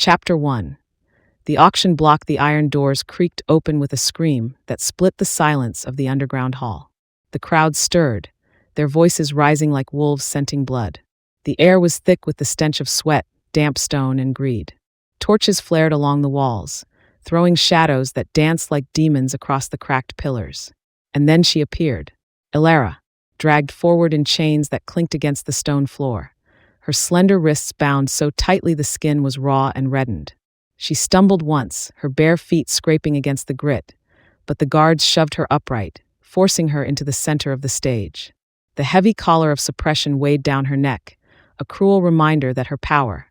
Chapter 1. The auction block. The iron doors creaked open with a scream that split the silence of the underground hall. The crowd stirred, their voices rising like wolves scenting blood. The air was thick with the stench of sweat, damp stone, and greed. Torches flared along the walls, throwing shadows that danced like demons across the cracked pillars. And then she appeared. Elara, dragged forward in chains that clinked against the stone floor, her slender wrists bound so tightly the skin was raw and reddened. She stumbled once, her bare feet scraping against the grit, but the guards shoved her upright, forcing her into the center of the stage. The heavy collar of suppression weighed down her neck, a cruel reminder that her power,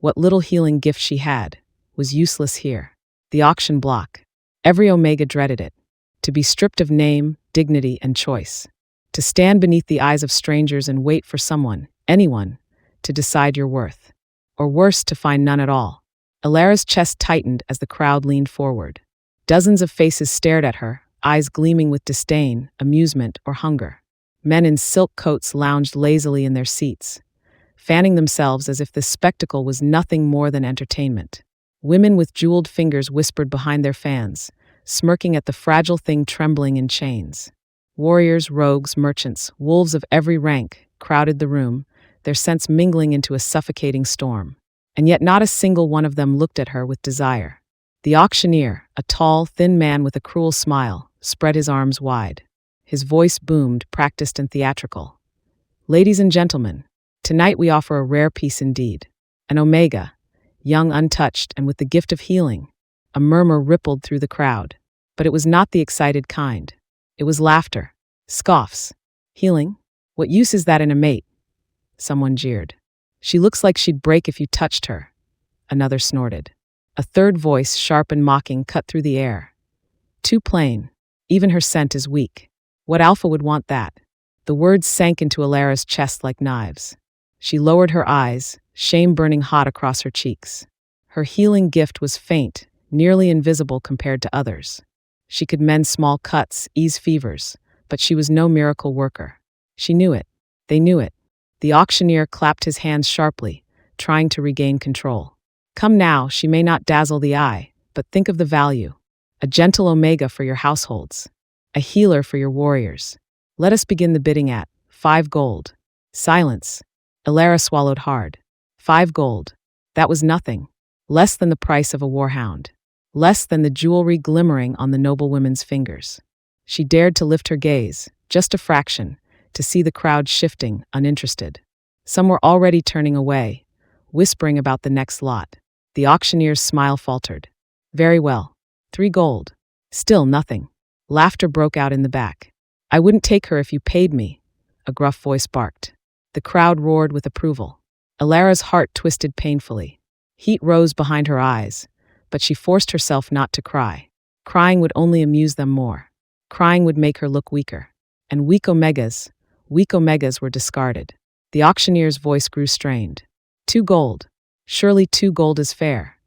what little healing gift she had, was useless here. The auction block. Every Omega dreaded it. To be stripped of name, dignity, and choice. To stand beneath the eyes of strangers and wait for someone, anyone, to decide your worth. Or worse, to find none at all. Elara's chest tightened as the crowd leaned forward. Dozens of faces stared at her, eyes gleaming with disdain, amusement, or hunger. Men in silk coats lounged lazily in their seats, fanning themselves as if this spectacle was nothing more than entertainment. Women with jeweled fingers whispered behind their fans, smirking at the fragile thing trembling in chains. Warriors, rogues, merchants, wolves of every rank crowded the room, their scents mingling into a suffocating storm. And yet not a single one of them looked at her with desire. The auctioneer, a tall, thin man with a cruel smile, spread his arms wide. His voice boomed, practiced and theatrical. "Ladies and gentlemen, tonight we offer a rare piece indeed. An Omega, young, untouched, and with the gift of healing." A murmur rippled through the crowd, but it was not the excited kind. It was laughter, scoffs. "Healing? What use is that in a mate?" Someone jeered. "She looks like she'd break if you touched her," another snorted. A third voice, sharp and mocking, cut through the air. "Too plain. Even her scent is weak. What alpha would want that?" The words sank into Elara's chest like knives. She lowered her eyes, shame burning hot across her cheeks. Her healing gift was faint, nearly invisible compared to others. She could mend small cuts, ease fevers, but she was no miracle worker. She knew it. They knew it. The auctioneer clapped his hands sharply, trying to regain control. "Come now, she may not dazzle the eye, but think of the value. A gentle Omega for your households. A healer for your warriors. Let us begin the bidding at 5 gold. Silence. Elara swallowed hard. 5 gold. That was nothing. Less than the price of a warhound. Less than the jewelry glimmering on the noblewoman's fingers. She dared to lift her gaze, just a fraction, to see the crowd shifting, uninterested. Some were already turning away, whispering about the next lot. The auctioneer's smile faltered. "Very well. 3 gold. Still nothing." Laughter broke out in the back. "I wouldn't take her if you paid me," a gruff voice barked. The crowd roared with approval. Elara's heart twisted painfully. Heat rose behind her eyes, but she forced herself not to cry. Crying would only amuse them more. Crying would make her look weaker. And weak Omegas were discarded. The auctioneer's voice grew strained. 2 gold. Surely 2 gold is fair.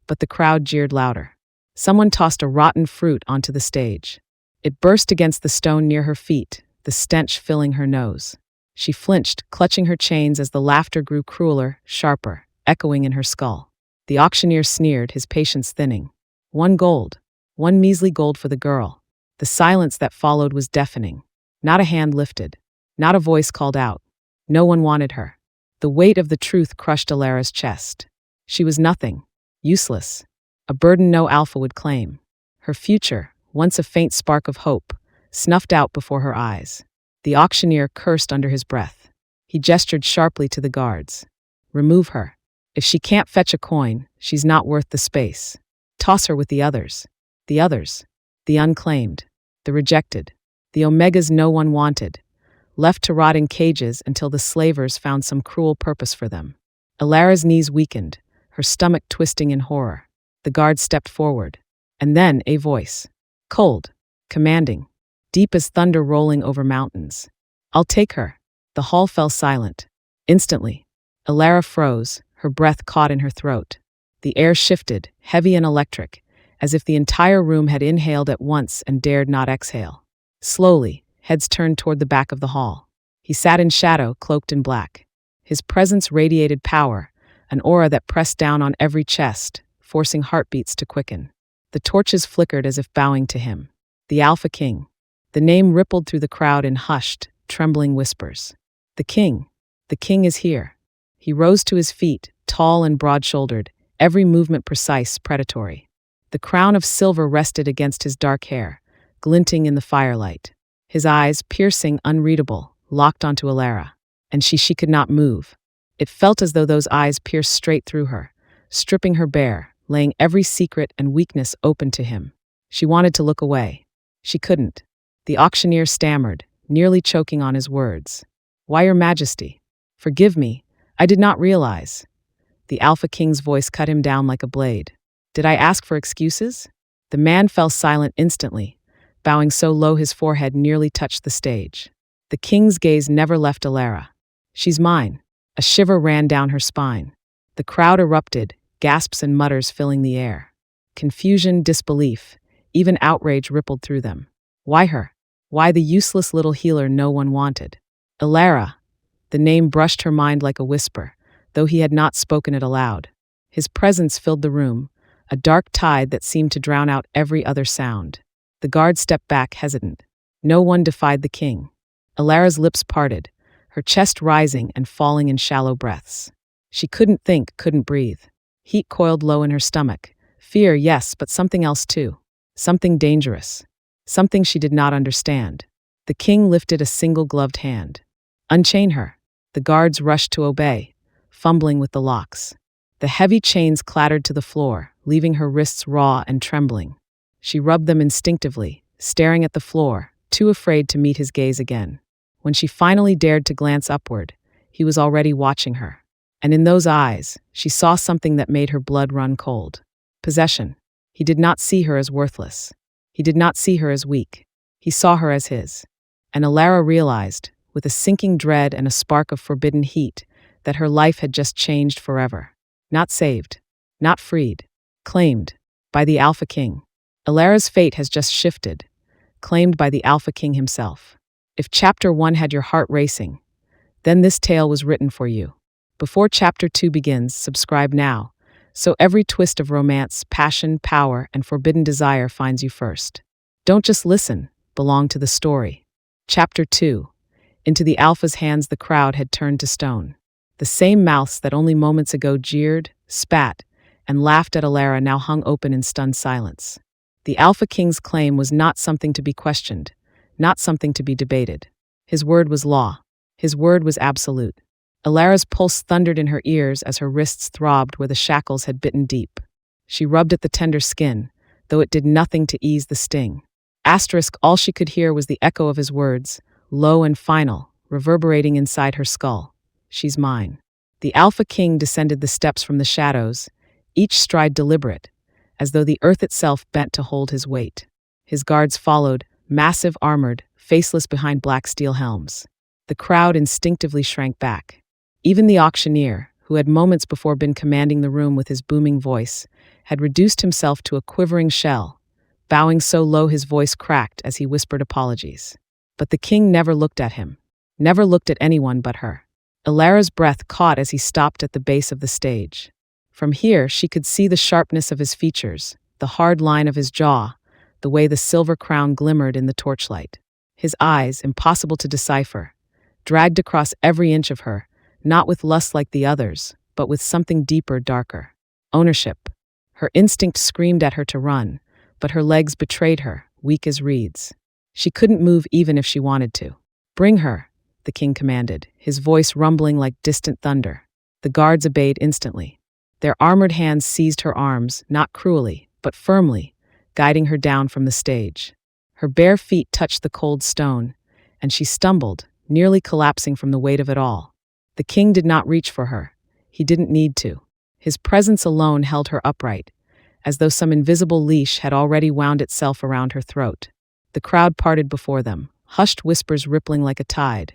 But the crowd jeered louder. Someone tossed a rotten fruit onto the stage. It burst against the stone near her feet, the stench filling her nose. She flinched, clutching her chains as the laughter grew crueler, sharper, echoing in her skull. The auctioneer sneered, his patience thinning. 1 gold. 1 measly gold for the girl. The silence that followed was deafening. Not a hand lifted. Not a voice called out. No one wanted her. The weight of the truth crushed Elara's chest. She was nothing. Useless. A burden no alpha would claim. Her future, once a faint spark of hope, snuffed out before her eyes. The auctioneer cursed under his breath. He gestured sharply to the guards. "Remove her. If she can't fetch a coin, she's not worth the space. Toss her with the others." The others. The unclaimed. The rejected. The Omegas no one wanted. Left to rot in cages until the slavers found some cruel purpose for them. Elara's knees weakened, her stomach twisting in horror. The guard stepped forward. And then a voice. Cold. Commanding. Deep as thunder rolling over mountains. "I'll take her." The hall fell silent. Instantly. Elara froze, her breath caught in her throat. The air shifted, heavy and electric, as if the entire room had inhaled at once and dared not exhale. Slowly, heads turned toward the back of the hall. He sat in shadow, cloaked in black. His presence radiated power, an aura that pressed down on every chest, forcing heartbeats to quicken. The torches flickered as if bowing to him. The Alpha King. The name rippled through the crowd in hushed, trembling whispers. The king is here. He rose to his feet, tall and broad-shouldered, every movement precise, predatory. The crown of silver rested against his dark hair, glinting in the firelight. His eyes, piercing, unreadable, locked onto Alara, and she could not move. It felt as though those eyes pierced straight through her, stripping her bare, laying every secret and weakness open to him. She wanted to look away. She couldn't. The auctioneer stammered, nearly choking on his words. "Why, Your Majesty? Forgive me, I did not realize." The Alpha King's voice cut him down like a blade. "Did I ask for excuses?" The man fell silent instantly, bowing so low his forehead nearly touched the stage. The king's gaze never left Alara. "She's mine." A shiver ran down her spine. The crowd erupted, gasps and mutters filling the air. Confusion, disbelief, even outrage rippled through them. Why her? Why the useless little healer no one wanted? Alara. The name brushed her mind like a whisper, though he had not spoken it aloud. His presence filled the room, a dark tide that seemed to drown out every other sound. The guard stepped back, hesitant. No one defied the king. Alara's lips parted, her chest rising and falling in shallow breaths. She couldn't think, couldn't breathe. Heat coiled low in her stomach. Fear, yes, but something else too. Something dangerous. Something she did not understand. The king lifted a single gloved hand. "Unchain her." The guards rushed to obey, fumbling with the locks. The heavy chains clattered to the floor, leaving her wrists raw and trembling. She rubbed them instinctively, staring at the floor, too afraid to meet his gaze again. When she finally dared to glance upward, he was already watching her. And in those eyes, she saw something that made her blood run cold. Possession. He did not see her as worthless. He did not see her as weak. He saw her as his. And Alara realized, with a sinking dread and a spark of forbidden heat, that her life had just changed forever. Not saved. Not freed. Claimed. By the Alpha King. Alara's fate has just shifted. Claimed by the Alpha King himself. If Chapter 1 had your heart racing, then this tale was written for you. Before Chapter 2 begins, subscribe now, so every twist of romance, passion, power, and forbidden desire finds you first. Don't just listen, belong to the story. Chapter 2. Into the Alpha's hands the crowd had turned to stone. The same mouths that only moments ago jeered, spat, and laughed at Alara now hung open in stunned silence. The Alpha King's claim was not something to be questioned, not something to be debated. His word was law. His word was absolute. Alara's pulse thundered in her ears as her wrists throbbed where the shackles had bitten deep. She rubbed at the tender skin, though it did nothing to ease the sting. All she could hear was the echo of his words, low and final, reverberating inside her skull. "She's mine." The Alpha King descended the steps from the shadows, each stride deliberate, as though the earth itself bent to hold his weight. His guards followed, massive, armored, faceless behind black steel helms. The crowd instinctively shrank back. Even the auctioneer, who had moments before been commanding the room with his booming voice, had reduced himself to a quivering shell, bowing so low his voice cracked as he whispered apologies. But the king never looked at him, never looked at anyone but her. Alara's breath caught as he stopped at the base of the stage. From here, she could see the sharpness of his features, the hard line of his jaw, the way the silver crown glimmered in the torchlight. His eyes, impossible to decipher, dragged across every inch of her, not with lust like the others, but with something deeper, darker. Ownership. Her instinct screamed at her to run, but her legs betrayed her, weak as reeds. She couldn't move even if she wanted to. "Bring her," the king commanded, his voice rumbling like distant thunder. The guards obeyed instantly. Their armored hands seized her arms, not cruelly, but firmly, guiding her down from the stage. Her bare feet touched the cold stone, and she stumbled, nearly collapsing from the weight of it all. The king did not reach for her. He didn't need to. His presence alone held her upright, as though some invisible leash had already wound itself around her throat. The crowd parted before them, hushed whispers rippling like a tide.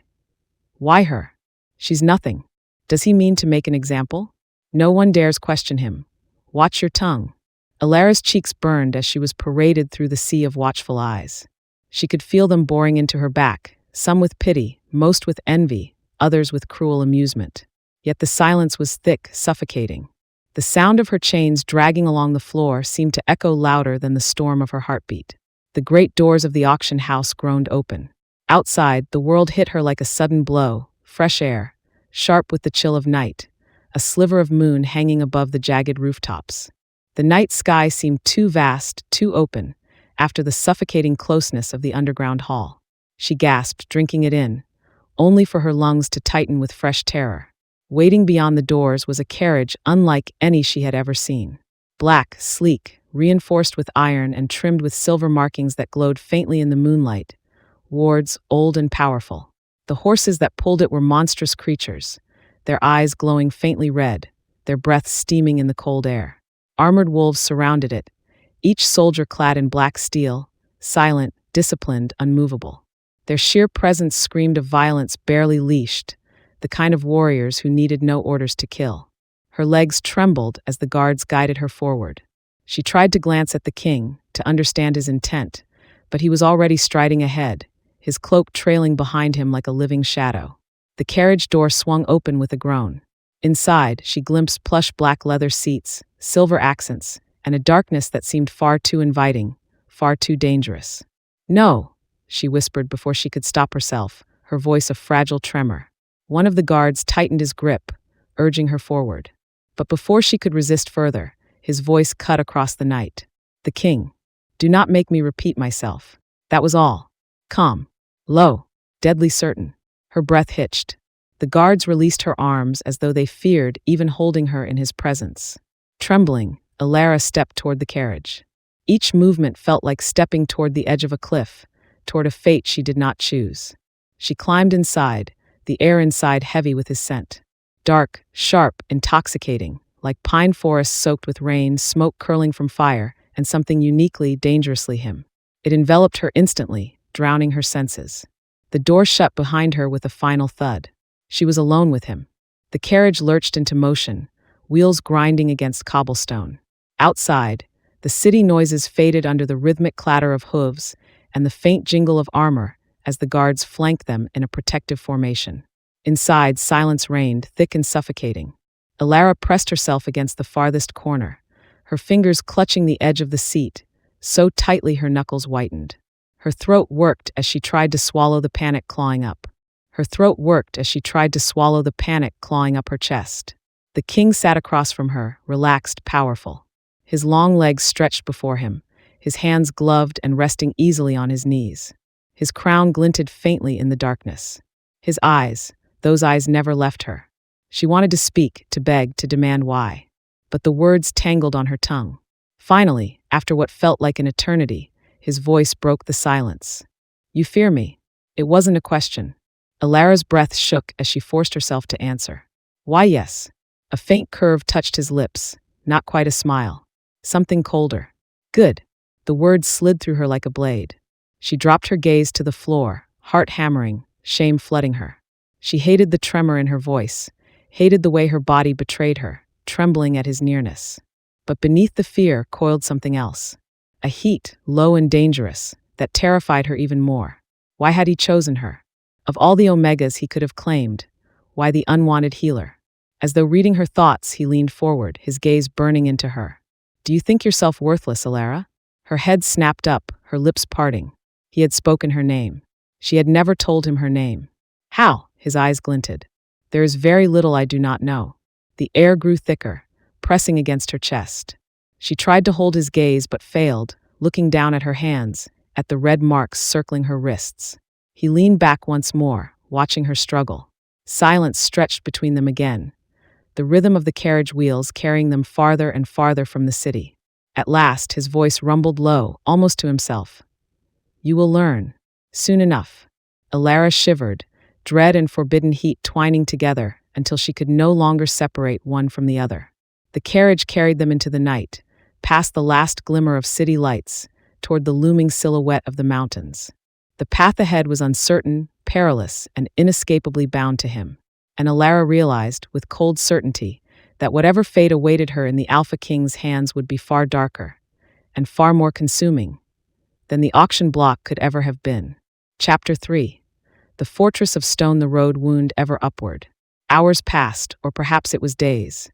Why her? She's nothing. Does he mean to make an example? No one dares question him. Watch your tongue. Alara's cheeks burned as she was paraded through the sea of watchful eyes. She could feel them boring into her back, some with pity, most with envy, others with cruel amusement. Yet the silence was thick, suffocating. The sound of her chains dragging along the floor seemed to echo louder than the storm of her heartbeat. The great doors of the auction house groaned open. Outside, the world hit her like a sudden blow, fresh air, sharp with the chill of night, a sliver of moon hanging above the jagged rooftops. The night sky seemed too vast, too open, after the suffocating closeness of the underground hall. She gasped, drinking it in, only for her lungs to tighten with fresh terror. Waiting beyond the doors was a carriage unlike any she had ever seen. Black, sleek, reinforced with iron and trimmed with silver markings that glowed faintly in the moonlight. Wards, old and powerful. The horses that pulled it were monstrous creatures, their eyes glowing faintly red, their breaths steaming in the cold air. Armored wolves surrounded it, each soldier clad in black steel, silent, disciplined, unmovable. Their sheer presence screamed of violence barely leashed, the kind of warriors who needed no orders to kill. Her legs trembled as the guards guided her forward. She tried to glance at the king, to understand his intent, but he was already striding ahead, his cloak trailing behind him like a living shadow. The carriage door swung open with a groan. Inside, she glimpsed plush black leather seats, silver accents, and a darkness that seemed far too inviting, far too dangerous. "No," she whispered before she could stop herself, her voice a fragile tremor. One of the guards tightened his grip, urging her forward. But before she could resist further, his voice cut across the night. "The king. Do not make me repeat myself." That was all. Calm. Low. Deadly certain. Her breath hitched. The guards released her arms as though they feared even holding her in his presence. Trembling, Alara stepped toward the carriage. Each movement felt like stepping toward the edge of a cliff, toward a fate she did not choose. She climbed inside, the air inside heavy with his scent. Dark, sharp, intoxicating, like pine forests soaked with rain, smoke curling from fire, and something uniquely, dangerously him. It enveloped her instantly, drowning her senses. The door shut behind her with a final thud. She was alone with him. The carriage lurched into motion, wheels grinding against cobblestone. Outside, the city noises faded under the rhythmic clatter of hooves and the faint jingle of armor as the guards flanked them in a protective formation. Inside, silence reigned, thick and suffocating. Alara pressed herself against the farthest corner, her fingers clutching the edge of the seat, so tightly her knuckles whitened. Her throat worked as she tried to swallow the panic clawing up. Her throat worked as she tried to swallow the panic clawing up her chest. The king sat across from her, relaxed, powerful. His long legs stretched before him, his hands gloved and resting easily on his knees. His crown glinted faintly in the darkness. His eyes, those eyes never left her. She wanted to speak, to beg, to demand why. But the words tangled on her tongue. Finally, after what felt like an eternity, his voice broke the silence. "You fear me." It wasn't a question. Alara's breath shook as she forced herself to answer. "Why, yes." A faint curve touched his lips, not quite a smile. Something colder. "Good." The words slid through her like a blade. She dropped her gaze to the floor, heart hammering, shame flooding her. She hated the tremor in her voice, hated the way her body betrayed her, trembling at his nearness. But beneath the fear coiled something else. A heat, low and dangerous, that terrified her even more. Why had he chosen her? Of all the omegas he could have claimed, why the unwanted healer? As though reading her thoughts, he leaned forward, his gaze burning into her. "Do you think yourself worthless, Alara?" Her head snapped up, her lips parting. He had spoken her name. She had never told him her name. "How?" His eyes glinted. "There is very little I do not know." The air grew thicker, pressing against her chest. She tried to hold his gaze but failed, looking down at her hands, at the red marks circling her wrists. He leaned back once more, watching her struggle. Silence stretched between them again, the rhythm of the carriage wheels carrying them farther and farther from the city. At last, his voice rumbled low, almost to himself. "You will learn. Soon enough." Alara shivered, dread and forbidden heat twining together until she could no longer separate one from the other. The carriage carried them into the night, past the last glimmer of city lights, toward the looming silhouette of the mountains. The path ahead was uncertain, perilous, and inescapably bound to him. And Alara realized, with cold certainty, that whatever fate awaited her in the alphaking's hands would be far darker, and far more consuming, than the auction block could ever have been. Chapter 3. The fortress of stone, the road wound ever upward. Hours passed, or perhaps it was days.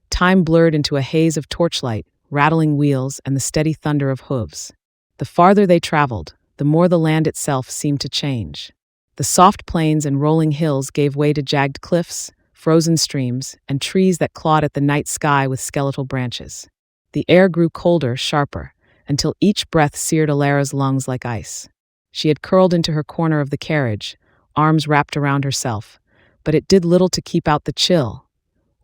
Time blurred into a haze of torchlight, rattling wheels, and the steady thunder of hooves. The farther they traveled, the more the land itself seemed to change. The soft plains and rolling hills gave way to jagged cliffs, frozen streams, and trees that clawed at the night sky with skeletal branches. The air grew colder, sharper, until each breath seared Alara's lungs like ice. She had curled into her corner of the carriage, arms wrapped around herself, but it did little to keep out the chill,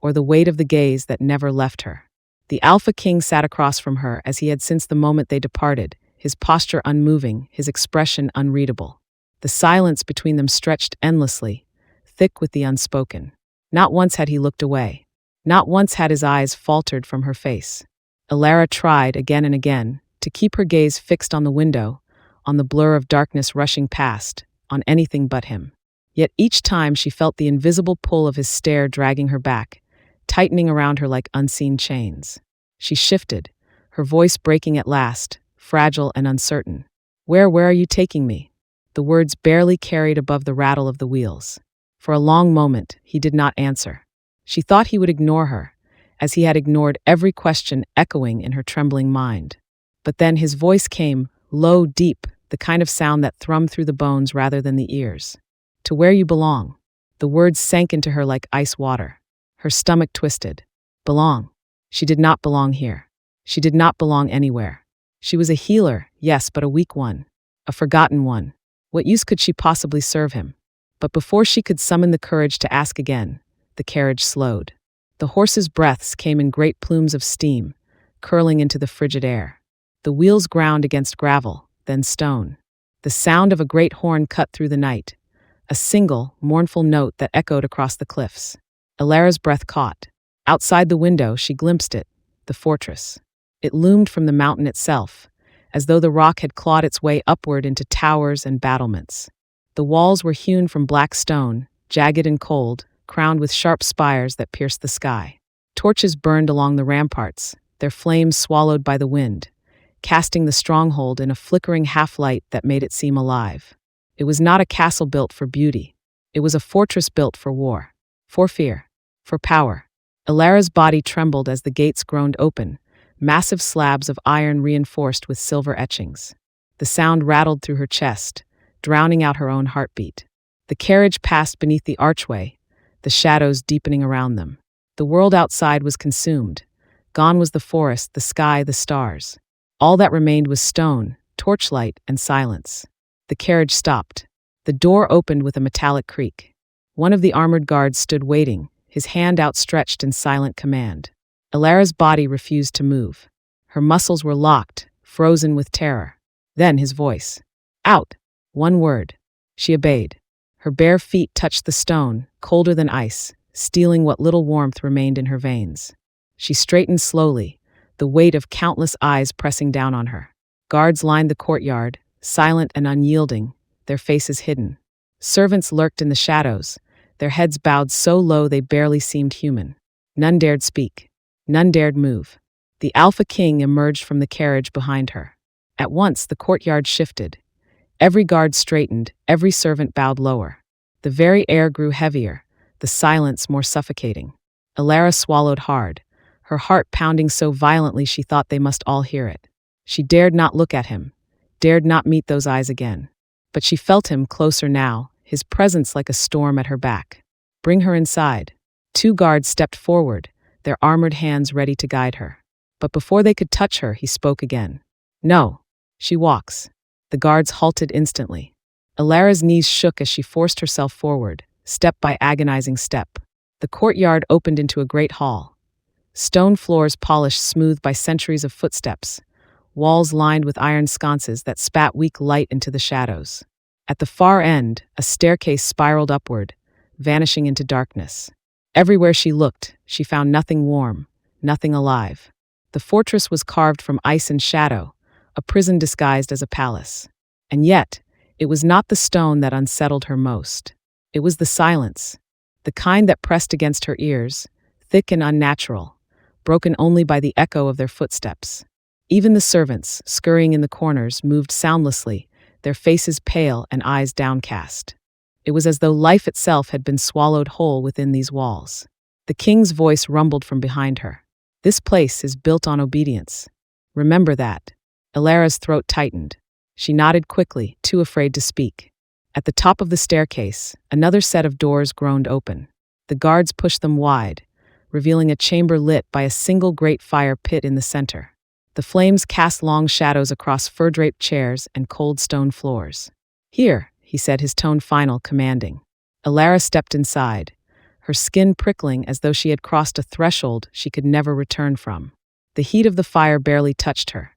or the weight of the gaze that never left her. The Alpha King sat across from her as he had since the moment they departed, his posture unmoving, his expression unreadable. The silence between them stretched endlessly, thick with the unspoken. Not once had he looked away. Not once had his eyes faltered from her face. Alara tried, again and again, to keep her gaze fixed on the window, on the blur of darkness rushing past, on anything but him. Yet each time she felt the invisible pull of his stare dragging her back, tightening around her like unseen chains. She shifted, her voice breaking at last, fragile and uncertain. Where are you taking me?" The words barely carried above the rattle of the wheels. For a long moment, he did not answer. She thought he would ignore her, as he had ignored every question echoing in her trembling mind. But then his voice came, low, deep, the kind of sound that thrummed through the bones rather than the ears. "To where you belong." The words sank into her like ice water. Her stomach twisted. Belong. She did not belong here. She did not belong anywhere. She was a healer, yes, but a weak one. A forgotten one. What use could she possibly serve him? But before she could summon the courage to ask again, the carriage slowed. The horses' breaths came in great plumes of steam, curling into the frigid air. The wheels ground against gravel, then stone. The sound of a great horn cut through the night, a single, mournful note that echoed across the cliffs. Alara's breath caught. Outside the window, she glimpsed it, the fortress. It loomed from the mountain itself, as though the rock had clawed its way upward into towers and battlements. The walls were hewn from black stone, jagged and cold, crowned with sharp spires that pierced the sky. Torches burned along the ramparts, their flames swallowed by the wind, casting the stronghold in a flickering half-light that made it seem alive. It was not a castle built for beauty. It was a fortress built for war, for fear, for power. Alara's body trembled as the gates groaned open, massive slabs of iron reinforced with silver etchings. The sound rattled through her chest, drowning out her own heartbeat. The carriage passed beneath the archway, the shadows deepening around them. The world outside was consumed. Gone was the forest, the sky, the stars. All that remained was stone, torchlight, and silence. The carriage stopped. The door opened with a metallic creak. One of the armored guards stood waiting, his hand outstretched in silent command. Alara's body refused to move. Her muscles were locked, frozen with terror. Then his voice. "Out!" One word. She obeyed. Her bare feet touched the stone, colder than ice, stealing what little warmth remained in her veins. She straightened slowly, the weight of countless eyes pressing down on her. Guards lined the courtyard, silent and unyielding, their faces hidden. Servants lurked in the shadows, their heads bowed so low they barely seemed human. None dared speak. None dared move. The Alpha King emerged from the carriage behind her. At once, the courtyard shifted. Every guard straightened, every servant bowed lower. The very air grew heavier, the silence more suffocating. Alara swallowed hard, her heart pounding so violently she thought they must all hear it. She dared not look at him, dared not meet those eyes again. But she felt him closer now, his presence like a storm at her back. "Bring her inside." 2 guards stepped forward, their armored hands ready to guide her. But before they could touch her, he spoke again. "No, she walks." The guards halted instantly. Alara's knees shook as she forced herself forward, step by agonizing step. The courtyard opened into a great hall. Stone floors polished smooth by centuries of footsteps, walls lined with iron sconces that spat weak light into the shadows. At the far end, a staircase spiraled upward, vanishing into darkness. Everywhere she looked, she found nothing warm, nothing alive. The fortress was carved from ice and shadow, a prison disguised as a palace. And yet, it was not the stone that unsettled her most. It was the silence, the kind that pressed against her ears, thick and unnatural, broken only by the echo of their footsteps. Even the servants, scurrying in the corners, moved soundlessly, their faces pale and eyes downcast. It was as though life itself had been swallowed whole within these walls. The king's voice rumbled from behind her. This place is built on obedience. Remember that. Alara's throat tightened. She nodded quickly, too afraid to speak. At the top of the staircase, another set of doors groaned open. The guards pushed them wide, revealing a chamber lit by a single great fire pit in the center. The flames cast long shadows across fur-draped chairs and cold stone floors. "Here," he said, his tone final, commanding. Alara stepped inside, her skin prickling as though she had crossed a threshold she could never return from. The heat of the fire barely touched her.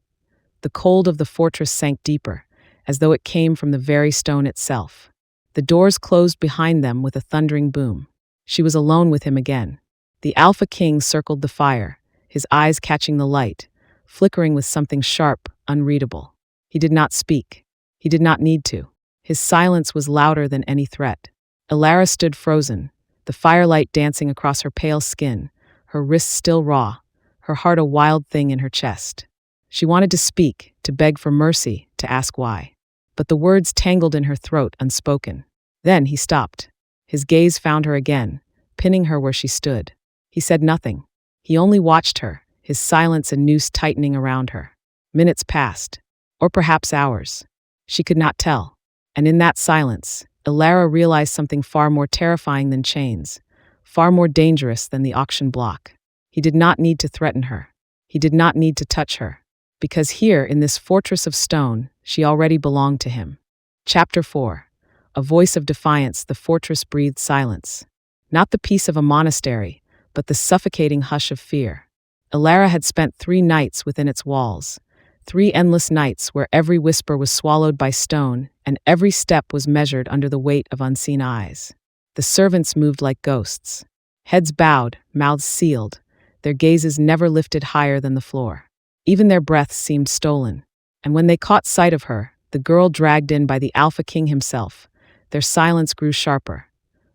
The cold of the fortress sank deeper, as though it came from the very stone itself. The doors closed behind them with a thundering boom. She was alone with him again. The Alpha King circled the fire, his eyes catching the light, flickering with something sharp, unreadable. He did not speak. He did not need to. His silence was louder than any threat. Alara stood frozen, the firelight dancing across her pale skin, her wrists still raw, her heart a wild thing in her chest. She wanted to speak, to beg for mercy, to ask why. But the words tangled in her throat, unspoken. Then he stopped. His gaze found her again, pinning her where she stood. He said nothing. He only watched her, his silence a noose tightening around her. Minutes passed, or perhaps hours. She could not tell. And in that silence, Alara realized something far more terrifying than chains, far more dangerous than the auction block. He did not need to threaten her. He did not need to touch her. Because here, in this fortress of stone, she already belonged to him. Chapter 4. A voice of defiance, the fortress breathed silence. Not the peace of a monastery, but the suffocating hush of fear. Alara had spent 3 nights within its walls, 3 endless nights where every whisper was swallowed by stone and every step was measured under the weight of unseen eyes. The servants moved like ghosts. Heads bowed, mouths sealed, their gazes never lifted higher than the floor. Even their breaths seemed stolen. And when they caught sight of her, the girl dragged in by the Alpha King himself, their silence grew sharper,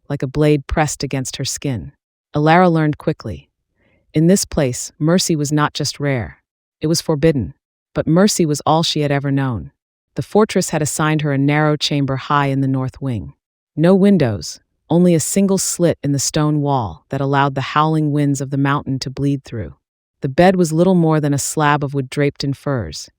like a blade pressed against her skin. Alara learned quickly. In this place, mercy was not just rare. It was forbidden. But mercy was all she had ever known. The fortress had assigned her a narrow chamber high in the north wing. No windows, only a single slit in the stone wall that allowed the howling winds of the mountain to bleed through. The bed was little more than a slab of wood draped in furs,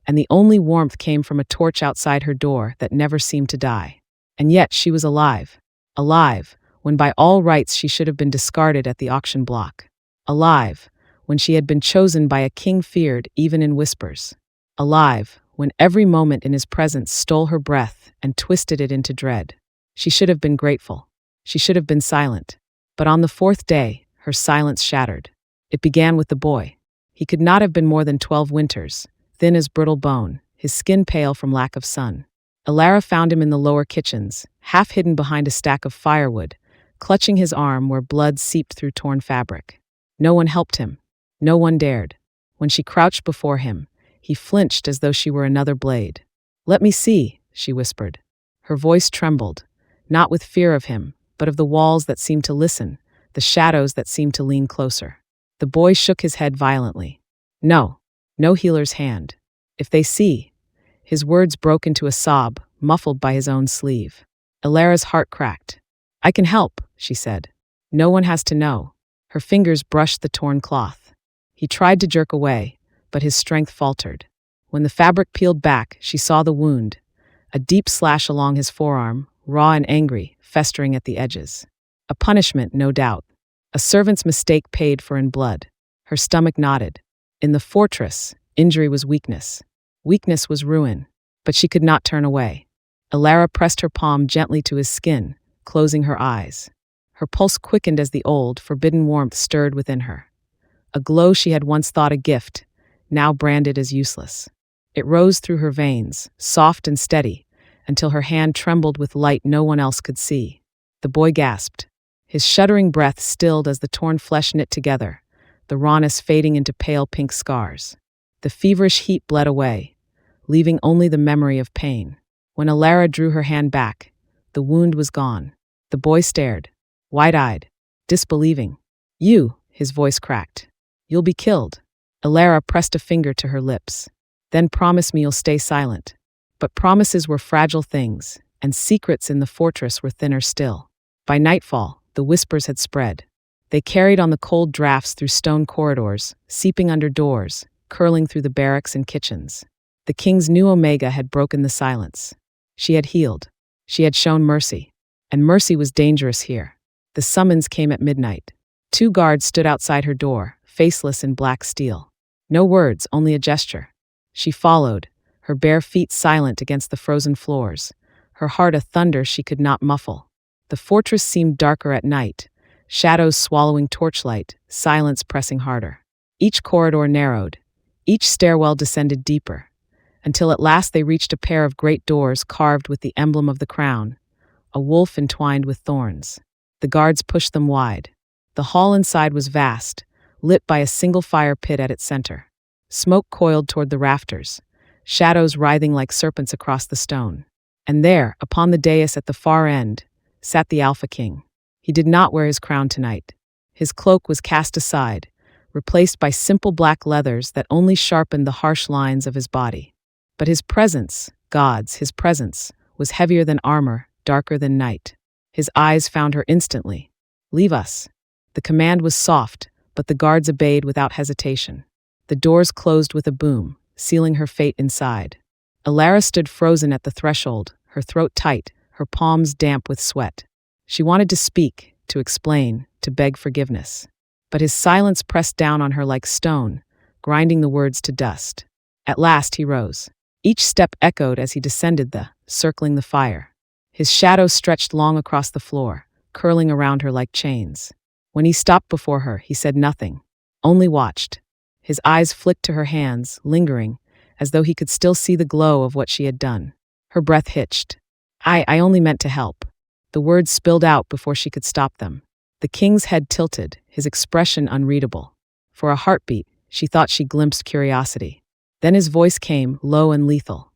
and the only warmth came from a torch outside her door that never seemed to die. And yet she was alive. Alive, when by all rights she should have been discarded at the auction block. Alive, when she had been chosen by a king feared even in whispers. Alive, when every moment in his presence stole her breath and twisted it into dread. She should have been grateful. She should have been silent. But on the 4th day, her silence shattered. It began with the boy. He could not have been more than 12 winters, thin as brittle bone, his skin pale from lack of sun. Alara found him in the lower kitchens, half hidden behind a stack of firewood, clutching his arm where blood seeped through torn fabric. No one helped him. No one dared. When she crouched before him, he flinched as though she were another blade. "Let me see," she whispered. Her voice trembled, not with fear of him, but of the walls that seemed to listen, the shadows that seemed to lean closer. The boy shook his head violently. "No, no healer's hand. If they see." His words broke into a sob, muffled by his own sleeve. Alara's heart cracked. "I can help," she said. "No one has to know." Her fingers brushed the torn cloth. He tried to jerk away, but his strength faltered. When the fabric peeled back, she saw the wound, a deep slash along his forearm, raw and angry, festering at the edges. A punishment, no doubt. A servant's mistake paid for in blood. Her stomach knotted. In the fortress, injury was weakness. Weakness was ruin, but she could not turn away. Alara pressed her palm gently to his skin, closing her eyes. Her pulse quickened as the old, forbidden warmth stirred within her. A glow she had once thought a gift, now branded as useless. It rose through her veins, soft and steady, until her hand trembled with light no one else could see. The boy gasped. His shuddering breath stilled as the torn flesh knit together, the rawness fading into pale pink scars. The feverish heat bled away, leaving only the memory of pain. When Alara drew her hand back, the wound was gone. The boy stared, wide-eyed, disbelieving. "You," his voice cracked. "You'll be killed." Alara pressed a finger to her lips. "Then promise me you'll stay silent." But promises were fragile things, and secrets in the fortress were thinner still. By nightfall, the whispers had spread. They carried on the cold drafts through stone corridors, seeping under doors, curling through the barracks and kitchens. The king's new Omega had broken the silence. She had healed. She had shown mercy. And mercy was dangerous here. The summons came at midnight. 2 guards stood outside her door, faceless in black steel. No words, only a gesture. She followed, her bare feet silent against the frozen floors, her heart a thunder she could not muffle. The fortress seemed darker at night, shadows swallowing torchlight, silence pressing harder. Each corridor narrowed. Each stairwell descended deeper, until at last they reached a pair of great doors carved with the emblem of the crown, a wolf entwined with thorns. The guards pushed them wide. The hall inside was vast, lit by a single fire pit at its center. Smoke coiled toward the rafters, shadows writhing like serpents across the stone. And there, upon the dais at the far end, sat the alphaking. He did not wear his crown tonight. His cloak was cast aside, replaced by simple black leathers that only sharpened the harsh lines of his body. But his presence, his presence, was heavier than armor, darker than night. His eyes found her instantly. "Leave us." The command was soft, but the guards obeyed without hesitation. The doors closed with a boom, sealing her fate inside. Alara stood frozen at the threshold, her throat tight, her palms damp with sweat. She wanted to speak, to explain, to beg forgiveness. But his silence pressed down on her like stone, grinding the words to dust. At last he rose. Each step echoed as he descended circling the fire. His shadow stretched long across the floor, curling around her like chains. When he stopped before her, he said nothing, only watched. His eyes flicked to her hands, lingering, as though he could still see the glow of what she had done. Her breath hitched. I only meant to help." The words spilled out before she could stop them. The king's head tilted, his expression unreadable. For a heartbeat, she thought she glimpsed curiosity. Then his voice came, low and lethal.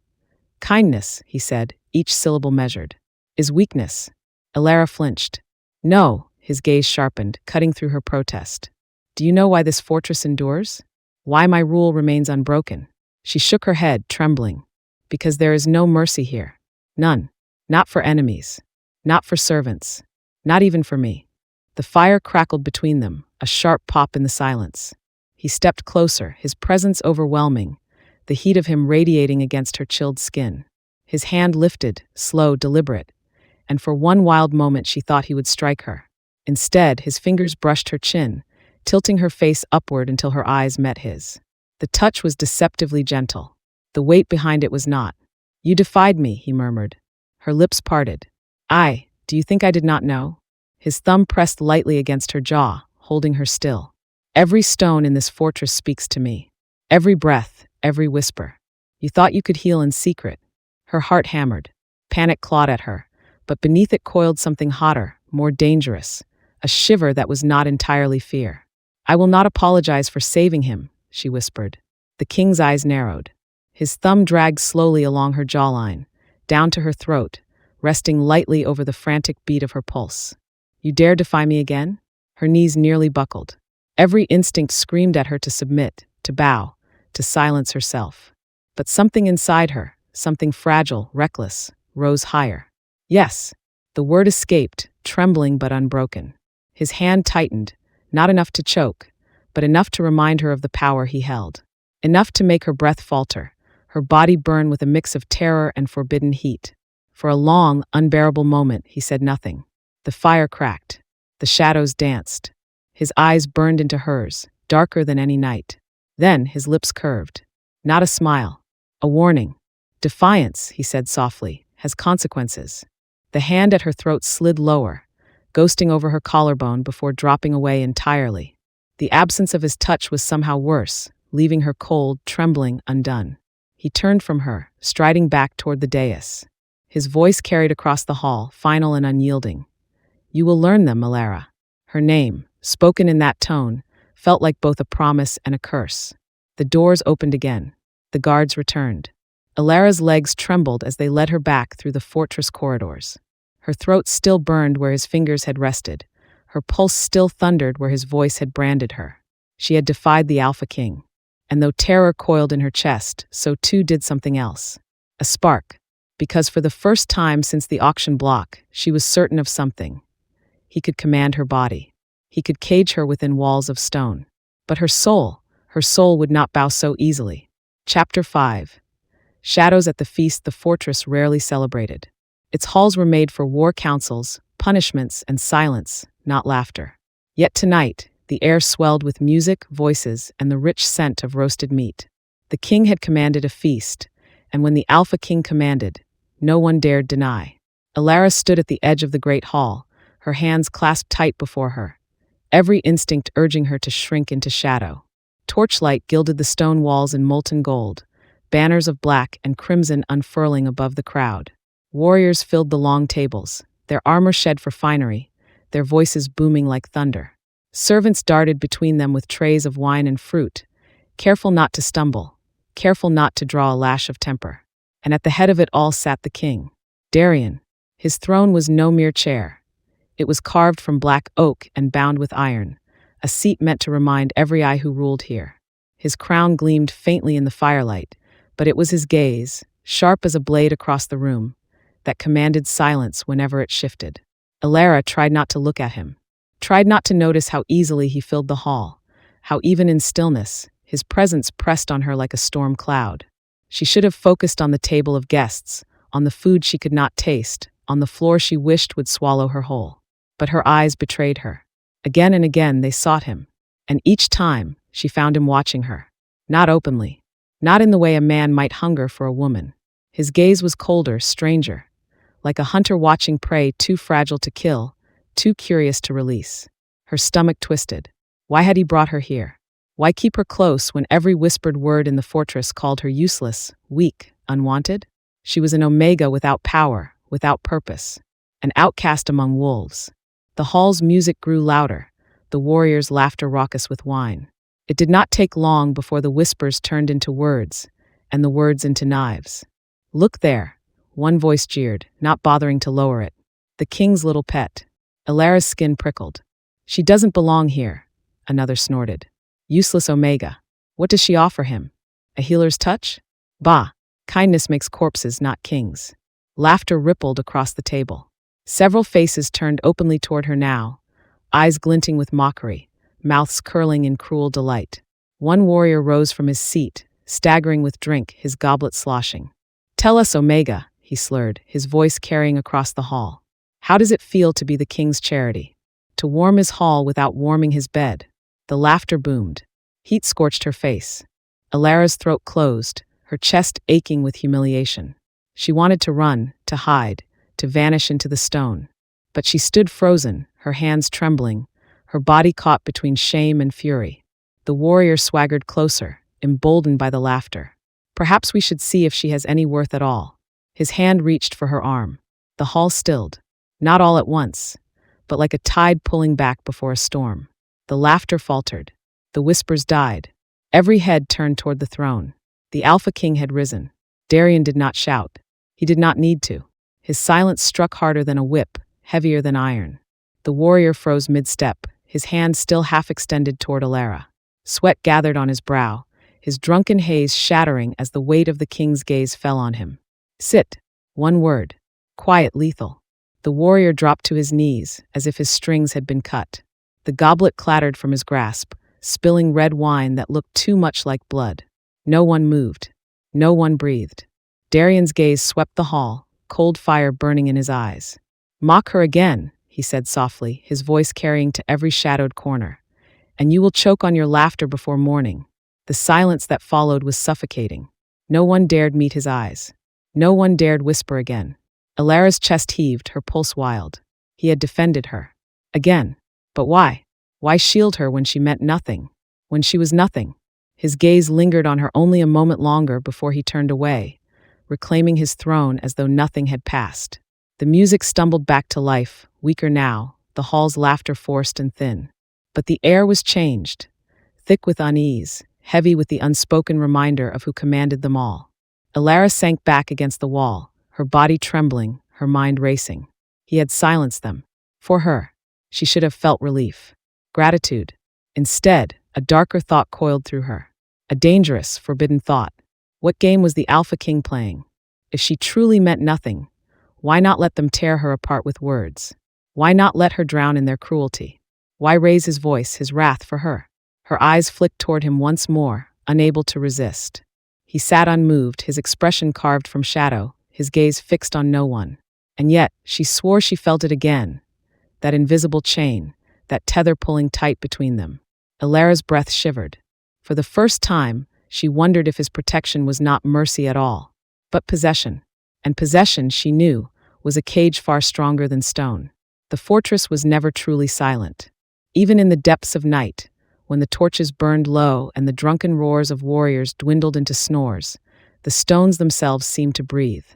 "Kindness," he said, each syllable measured, "is weakness." Alara flinched. "No," his gaze sharpened, cutting through her protest. "Do you know why this fortress endures? Why my rule remains unbroken?" She shook her head, trembling. "Because there is no mercy here. None. Not for enemies. Not for servants. Not even for me." The fire crackled between them, a sharp pop in the silence. He stepped closer, his presence overwhelming, the heat of him radiating against her chilled skin. His hand lifted, slow, deliberate, and for one wild moment she thought he would strike her. Instead, his fingers brushed her chin, tilting her face upward until her eyes met his. The touch was deceptively gentle. The weight behind it was not. "You defied me," he murmured. Her lips parted. Do you think I did not know?" His thumb pressed lightly against her jaw, holding her still. "Every stone in this fortress speaks to me. Every breath, every whisper. You thought you could heal in secret." Her heart hammered. Panic clawed at her, but beneath it coiled something hotter, more dangerous, a shiver that was not entirely fear. "I will not apologize for saving him," she whispered. The king's eyes narrowed. His thumb dragged slowly along her jawline, down to her throat, resting lightly over the frantic beat of her pulse. "You dare defy me again?" Her knees nearly buckled. Every instinct screamed at her to submit, to bow, to silence herself. But something inside her, something fragile, reckless, rose higher. "Yes." The word escaped, trembling but unbroken. His hand tightened, not enough to choke, but enough to remind her of the power he held. Enough to make her breath falter, her body burn with a mix of terror and forbidden heat. For a long, unbearable moment, he said nothing. The fire cracked. The shadows danced. His eyes burned into hers, darker than any night. Then his lips curved. Not a smile. A warning. "Defiance," he said softly, "has consequences." The hand at her throat slid lower, ghosting over her collarbone before dropping away entirely. The absence of his touch was somehow worse, leaving her cold, trembling, undone. He turned from her, striding back toward the dais. His voice carried across the hall, final and unyielding. "You will learn them, Alara." Her name, spoken in that tone, felt like both a promise and a curse. The doors opened again. The guards returned. Alara's legs trembled as they led her back through the fortress corridors. Her throat still burned where his fingers had rested. Her pulse still thundered where his voice had branded her. She had defied the Alpha King. And though terror coiled in her chest, so too did something else. A spark. because for the first time since the auction block, she was certain of something. He could command her body. He could cage her within walls of stone. But her soul would not bow so easily. Chapter 5. Shadows at the feast the fortress rarely celebrated. Its halls were made for war councils, punishments, and silence, not laughter. Yet tonight, the air swelled with music, voices, and the rich scent of roasted meat. The king had commanded a feast, and when the alphaking commanded, no one dared deny. Alara stood at the edge of the great hall, her hands clasped tight before her, every instinct urging her to shrink into shadow. Torchlight gilded the stone walls in molten gold, banners of black and crimson unfurling above the crowd. Warriors filled the long tables, their armor shed for finery, their voices booming like thunder. Servants darted between them with trays of wine and fruit, careful not to stumble, careful not to draw a lash of temper. And at the head of it all sat the king, Darien. His throne was no mere chair. It was carved from black oak and bound with iron, a seat meant to remind every eye who ruled here. His crown gleamed faintly in the firelight, but it was his gaze, sharp as a blade across the room, that commanded silence whenever it shifted. Alara tried not to look at him, tried not to notice how easily he filled the hall, how even in stillness, his presence pressed on her like a storm cloud. She should have focused on the table of guests, on the food she could not taste, on the floor she wished would swallow her whole. But her eyes betrayed her. Again and again they sought him, and each time she found him watching her. Not openly, not in the way a man might hunger for a woman. His gaze was colder, stranger, like a hunter watching prey too fragile to kill, too curious to release. Her stomach twisted. Why had he brought her here? Why keep her close when every whispered word in the fortress called her useless, weak, unwanted? She was an omega without power, without purpose, an outcast among wolves. The hall's music grew louder, the warriors' laughter raucous with wine. It did not take long before the whispers turned into words, and the words into knives. "Look there," one voice jeered, not bothering to lower it. "The king's little pet." Alara's skin prickled. "She doesn't belong here," another snorted. "Useless omega. What does she offer him? A healer's touch? Bah, kindness makes corpses, not kings." Laughter rippled across the table. Several faces turned openly toward her now, eyes glinting with mockery, mouths curling in cruel delight. One warrior rose from his seat, staggering with drink, his goblet sloshing. "Tell us, Omega," he slurred, his voice carrying across the hall. "How does it feel to be the king's charity? To warm his hall without warming his bed?" The laughter boomed. Heat scorched her face. Alara's throat closed, her chest aching with humiliation. She wanted to run, to hide, to vanish into the stone. But she stood frozen, her hands trembling, her body caught between shame and fury. The warrior swaggered closer, emboldened by the laughter. "Perhaps we should see if she has any worth at all." His hand reached for her arm. The hall stilled, not all at once, but like a tide pulling back before a storm. The laughter faltered. The whispers died. Every head turned toward the throne. The alphaking had risen. Darien did not shout. He did not need to. His silence struck harder than a whip, heavier than iron. The warrior froze mid-step, his hand still half extended toward Alara. Sweat gathered on his brow, his drunken haze shattering as the weight of the king's gaze fell on him. "Sit." One word. Quiet, lethal. The warrior dropped to his knees, as if his strings had been cut. The goblet clattered from his grasp, spilling red wine that looked too much like blood. No one moved. No one breathed. Darien's gaze swept the hall, cold fire burning in his eyes. "Mock her again," he said softly, his voice carrying to every shadowed corner. "And you will choke on your laughter before morning." The silence that followed was suffocating. No one dared meet his eyes. No one dared whisper again. Alara's chest heaved, her pulse wild. He had defended her. Again. But why? Why shield her when she meant nothing? When she was nothing? His gaze lingered on her only a moment longer before he turned away, reclaiming his throne as though nothing had passed. The music stumbled back to life, weaker now, the hall's laughter forced and thin. But the air was changed, thick with unease, heavy with the unspoken reminder of who commanded them all. Alara sank back against the wall, her body trembling, her mind racing. He had silenced them. For her. She should have felt relief. Gratitude. Instead, a darker thought coiled through her. A dangerous, forbidden thought. What game was the alphaking playing? If she truly meant nothing, why not let them tear her apart with words? Why not let her drown in their cruelty? Why raise his voice, his wrath for her? Her eyes flicked toward him once more, unable to resist. He sat unmoved, his expression carved from shadow, his gaze fixed on no one. And yet, she swore she felt it again. That invisible chain, that tether pulling tight between them. Ilara's breath shivered. For the first time, she wondered if his protection was not mercy at all, but possession. And possession, she knew, was a cage far stronger than stone. The fortress was never truly silent. Even in the depths of night, when the torches burned low and the drunken roars of warriors dwindled into snores, the stones themselves seemed to breathe.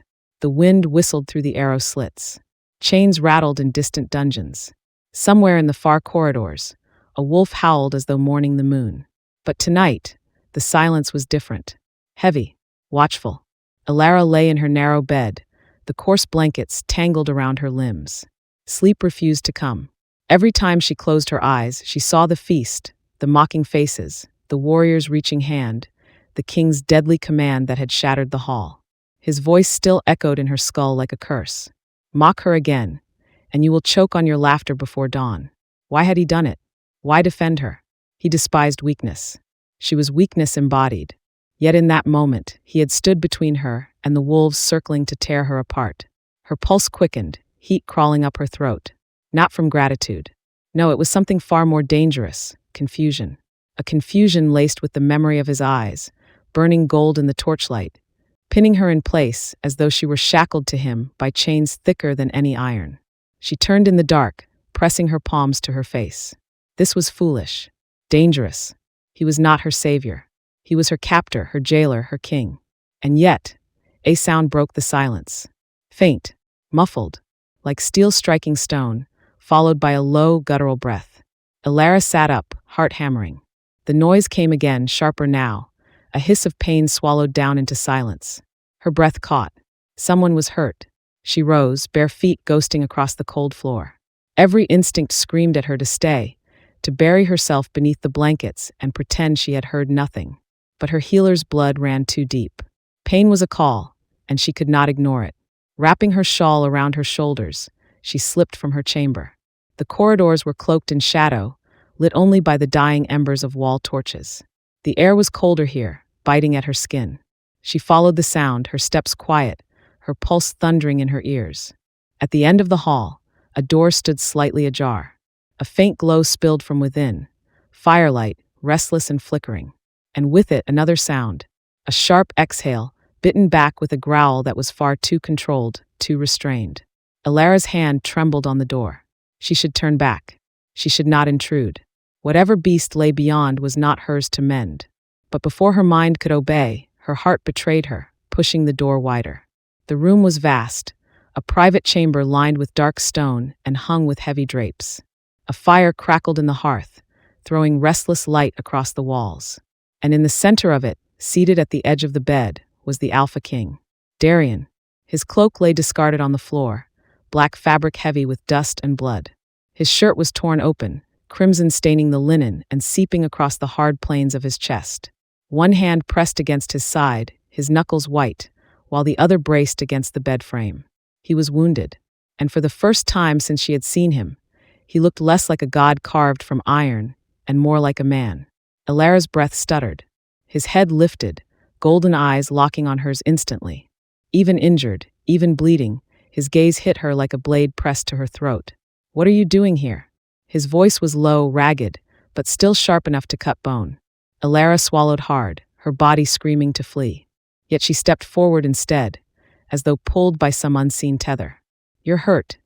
The wind whistled through the arrow slits. Chains rattled in distant dungeons. Somewhere in the far corridors, a wolf howled as though mourning the moon. But tonight, the silence was different. Heavy, watchful. Ilara lay in her narrow bed, the coarse blankets tangled around her limbs. Sleep refused to come. Every time she closed her eyes, she saw the feast, the mocking faces, the warrior's reaching hand, the king's deadly command that had shattered the hall. His voice still echoed in her skull like a curse. Mock her again, and you will choke on your laughter before dawn. Why had he done it? Why defend her? He despised weakness. She was weakness embodied. Yet in that moment, he had stood between her and the wolves circling to tear her apart. Her pulse quickened, heat crawling up her throat. Not from gratitude. No, it was something far more dangerous, confusion. A confusion laced with the memory of his eyes, burning gold in the torchlight, pinning her in place as though she were shackled to him by chains thicker than any iron. She turned in the dark, pressing her palms to her face. This was foolish, dangerous. He was not her savior. He was her captor, her jailer, her king. And yet, a sound broke the silence. Faint, muffled, like steel striking stone, followed by a low, guttural breath. Ilara sat up, heart hammering. The noise came again, sharper now, a hiss of pain swallowed down into silence. Her breath caught. Someone was hurt. She rose, bare feet ghosting across the cold floor. Every instinct screamed at her to stay, to bury herself beneath the blankets and pretend she had heard nothing. But her healer's blood ran too deep. Pain was a call, and she could not ignore it. Wrapping her shawl around her shoulders, she slipped from her chamber. The corridors were cloaked in shadow, lit only by the dying embers of wall torches. The air was colder here, biting at her skin. She followed the sound, her steps quiet, her pulse thundering in her ears. At the end of the hall, a door stood slightly ajar. A faint glow spilled from within, firelight, restless and flickering. And with it another sound, a sharp exhale, bitten back with a growl that was far too controlled, too restrained. Ilara's hand trembled on the door. She should turn back. She should not intrude. Whatever beast lay beyond was not hers to mend. But before her mind could obey, her heart betrayed her, pushing the door wider. The room was vast, a private chamber lined with dark stone and hung with heavy drapes. A fire crackled in the hearth, throwing restless light across the walls. And in the center of it, seated at the edge of the bed, was the alphaking, Darien. His cloak lay discarded on the floor, black fabric heavy with dust and blood. His shirt was torn open, crimson staining the linen and seeping across the hard planes of his chest. One hand pressed against his side, his knuckles white, while the other braced against the bed frame. He was wounded, and for the first time since she had seen him, he looked less like a god carved from iron and more like a man. Ilara's breath stuttered. His head lifted, golden eyes locking on hers instantly. Even injured, even bleeding, his gaze hit her like a blade pressed to her throat. "What are you doing here?" His voice was low, ragged, but still sharp enough to cut bone. Ilara swallowed hard, her body screaming to flee. Yet she stepped forward instead, as though pulled by some unseen tether. "You're hurt."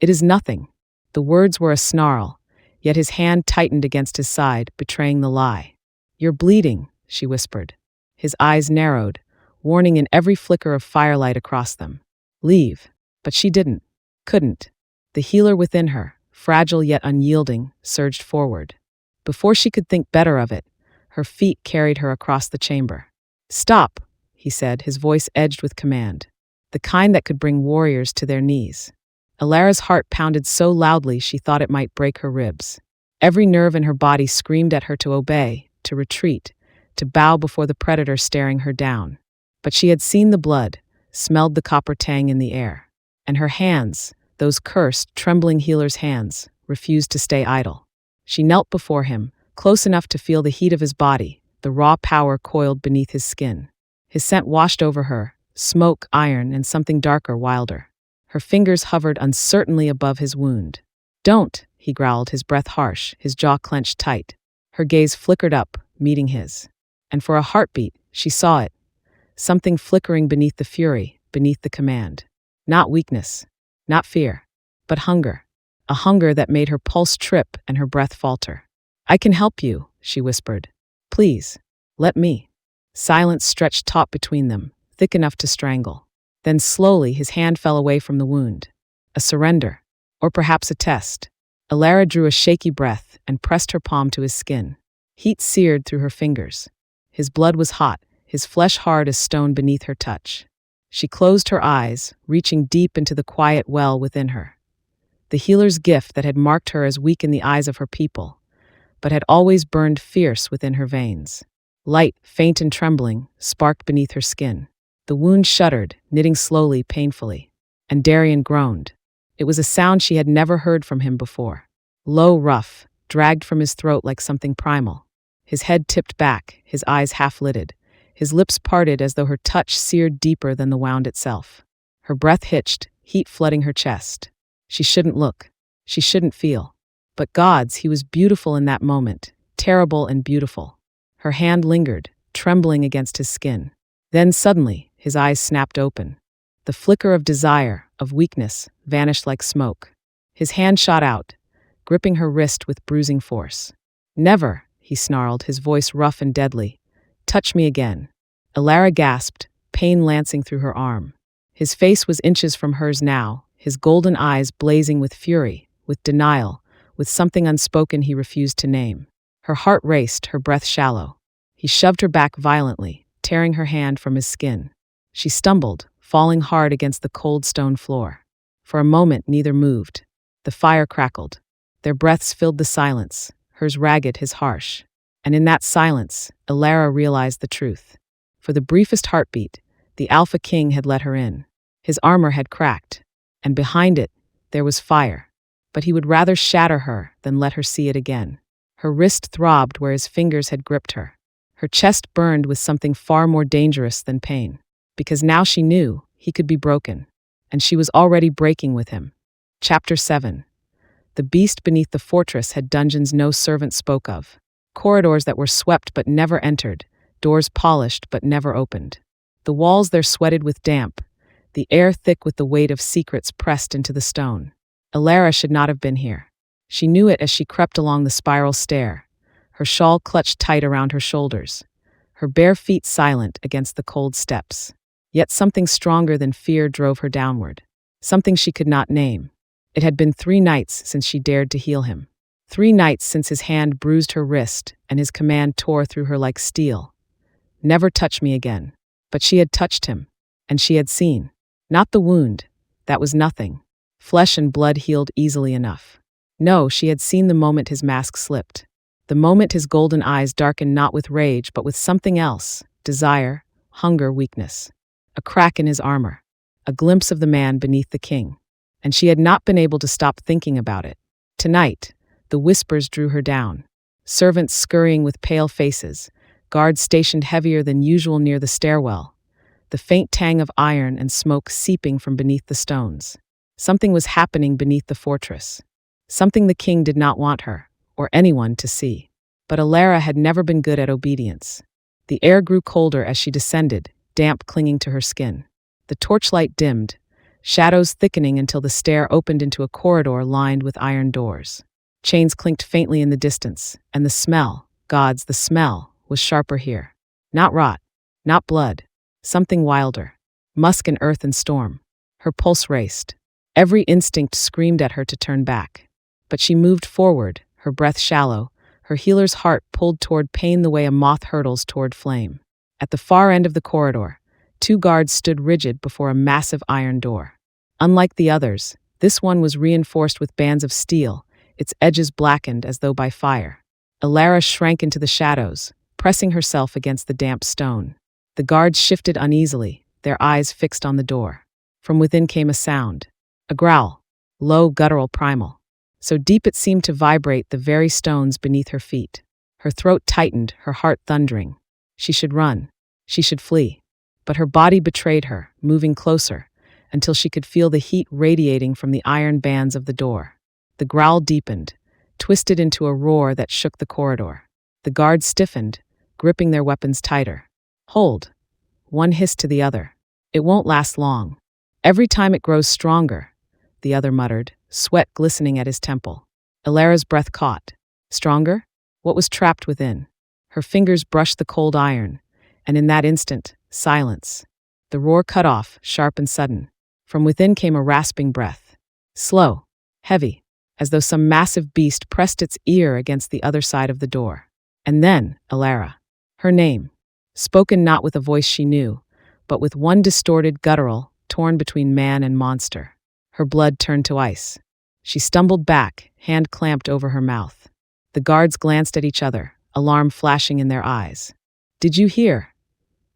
"It is nothing." The words were a snarl, yet his hand tightened against his side, betraying the lie. "You're bleeding," she whispered. His eyes narrowed, warning in every flicker of firelight across them. "Leave." But she didn't, couldn't. The healer within her, fragile yet unyielding, surged forward. Before she could think better of it, her feet carried her across the chamber. "Stop," he said, his voice edged with command, the kind that could bring warriors to their knees. Ilara's heart pounded so loudly she thought it might break her ribs. Every nerve in her body screamed at her to obey, to retreat, to bow before the predator staring her down. But she had seen the blood, smelled the copper tang in the air. And her hands, those cursed, trembling healer's hands, refused to stay idle. She knelt before him, close enough to feel the heat of his body, the raw power coiled beneath his skin. His scent washed over her, smoke, iron, and something darker, wilder. Her fingers hovered uncertainly above his wound. "Don't," he growled, his breath harsh, his jaw clenched tight. Her gaze flickered up, meeting his. And for a heartbeat, she saw it. Something flickering beneath the fury, beneath the command. Not weakness, not fear, but hunger. A hunger that made her pulse trip and her breath falter. "I can help you," she whispered. "Please, let me." Silence stretched taut between them, thick enough to strangle. Then slowly his hand fell away from the wound. A surrender, or perhaps a test. Alara drew a shaky breath and pressed her palm to his skin. Heat seared through her fingers. His blood was hot, his flesh hard as stone beneath her touch. She closed her eyes, reaching deep into the quiet well within her. The healer's gift that had marked her as weak in the eyes of her people, but had always burned fierce within her veins. Light, faint and trembling, sparked beneath her skin. The wound shuddered, knitting slowly, painfully. And Darian groaned. It was a sound she had never heard from him before. Low, rough, dragged from his throat like something primal. His head tipped back, his eyes half-lidded. His lips parted as though her touch seared deeper than the wound itself. Her breath hitched, heat flooding her chest. She shouldn't look. She shouldn't feel. But gods, he was beautiful in that moment, terrible and beautiful. Her hand lingered, trembling against his skin. Then suddenly, his eyes snapped open. The flicker of desire, of weakness, vanished like smoke. His hand shot out, gripping her wrist with bruising force. "Never," he snarled, his voice rough and deadly. "Touch me again." Alara gasped, pain lancing through her arm. His face was inches from hers now, his golden eyes blazing with fury, with denial, with something unspoken he refused to name. Her heart raced, her breath shallow. He shoved her back violently, tearing her hand from his skin. She stumbled, falling hard against the cold stone floor. For a moment, neither moved. The fire crackled. Their breaths filled the silence, hers ragged, his harsh. And in that silence, Alara realized the truth. For the briefest heartbeat, the Alpha King had let her in. His armor had cracked, and behind it, there was fire. But he would rather shatter her than let her see it again. Her wrist throbbed where his fingers had gripped her. Her chest burned with something far more dangerous than pain. Because now she knew he could be broken, and she was already breaking with him. Chapter 7. The beast beneath the fortress had dungeons no servant spoke of. Corridors that were swept but never entered, doors polished but never opened. The walls there sweated with damp, the air thick with the weight of secrets pressed into the stone. Alara should not have been here. She knew it as she crept along the spiral stair, her shawl clutched tight around her shoulders, her bare feet silent against the cold steps. Yet something stronger than fear drove her downward, something she could not name. It had been 3 nights since she dared to heal him. 3 nights since his hand bruised her wrist and his command tore through her like steel. Never touch me again. But she had touched him, and she had seen. Not the wound, that was nothing. Flesh and blood healed easily enough. No, she had seen the moment his mask slipped. The moment his golden eyes darkened not with rage but with something else, desire, hunger, weakness. A crack in his armor, a glimpse of the man beneath the king. And she had not been able to stop thinking about it. Tonight, the whispers drew her down. Servants scurrying with pale faces, guards stationed heavier than usual near the stairwell, the faint tang of iron and smoke seeping from beneath the stones. Something was happening beneath the fortress. Something the king did not want her, or anyone, to see. But Alara had never been good at obedience. The air grew colder as she descended, damp clinging to her skin. The torchlight dimmed, shadows thickening until the stair opened into a corridor lined with iron doors. Chains clinked faintly in the distance, and the smell, gods, the smell, was sharper here. Not rot, not blood, something wilder. Musk and earth and storm. Her pulse raced. Every instinct screamed at her to turn back. But she moved forward, her breath shallow, her healer's heart pulled toward pain the way a moth hurtles toward flame. At the far end of the corridor, 2 guards stood rigid before a massive iron door. Unlike the others, this one was reinforced with bands of steel, its edges blackened as though by fire. Alara shrank into the shadows, pressing herself against the damp stone. The guards shifted uneasily, their eyes fixed on the door. From within came a sound. A growl. Low, guttural, primal. So deep it seemed to vibrate the very stones beneath her feet. Her throat tightened, her heart thundering. She should run. She should flee. But her body betrayed her, moving closer, until she could feel the heat radiating from the iron bands of the door. The growl deepened, twisted into a roar that shook the corridor. The guards stiffened, gripping their weapons tighter. Hold. One hissed to the other. It won't last long. Every time it grows stronger, the other muttered, sweat glistening at his temple. Ilara's breath caught. Stronger? What was trapped within? Her fingers brushed the cold iron, and in that instant, silence. The roar cut off, sharp and sudden. From within came a rasping breath. Slow, heavy, as though some massive beast pressed its ear against the other side of the door. And then, Ilara. Her name. Spoken not with a voice she knew, but with one distorted guttural, torn between man and monster. Her blood turned to ice. She stumbled back, hand clamped over her mouth. The guards glanced at each other, alarm flashing in their eyes. Did you hear?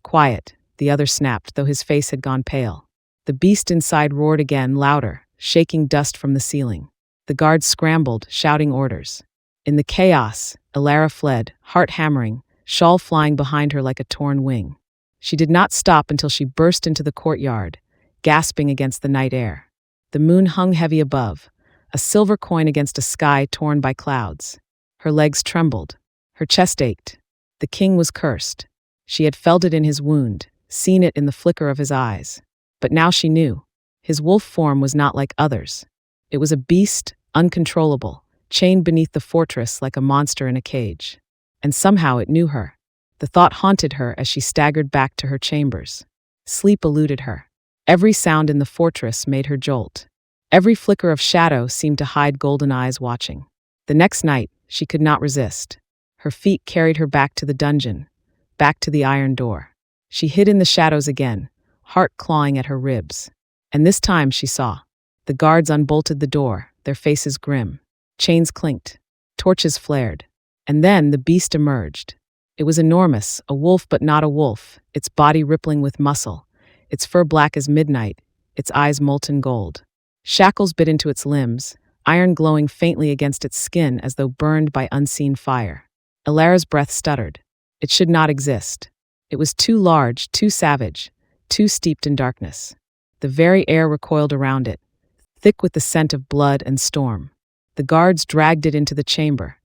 Quiet, the other snapped, though his face had gone pale. The beast inside roared again, louder, shaking dust from the ceiling. The guards scrambled, shouting orders. In the chaos, Ilara fled, heart hammering, shawl flying behind her like a torn wing. She did not stop until she burst into the courtyard, gasping against the night air. The moon hung heavy above, a silver coin against a sky torn by clouds. Her legs trembled. Her chest ached. The king was cursed. She had felt it in his wound, seen it in the flicker of his eyes. But now she knew. His wolf form was not like others. It was a beast, uncontrollable, chained beneath the fortress like a monster in a cage. And somehow it knew her. The thought haunted her as she staggered back to her chambers. Sleep eluded her. Every sound in the fortress made her jolt. Every flicker of shadow seemed to hide golden eyes watching. The next night, she could not resist. Her feet carried her back to the dungeon, back to the iron door. She hid in the shadows again, heart clawing at her ribs. And this time she saw. The guards unbolted the door, their faces grim. Chains clinked. Torches flared. And then the beast emerged. It was enormous, a wolf but not a wolf, its body rippling with muscle, its fur black as midnight, its eyes molten gold. Shackles bit into its limbs, iron glowing faintly against its skin as though burned by unseen fire. Ilara's breath stuttered. It should not exist. It was too large, too savage, too steeped in darkness. The very air recoiled around it, thick with the scent of blood and storm. The guards dragged it into the chamber,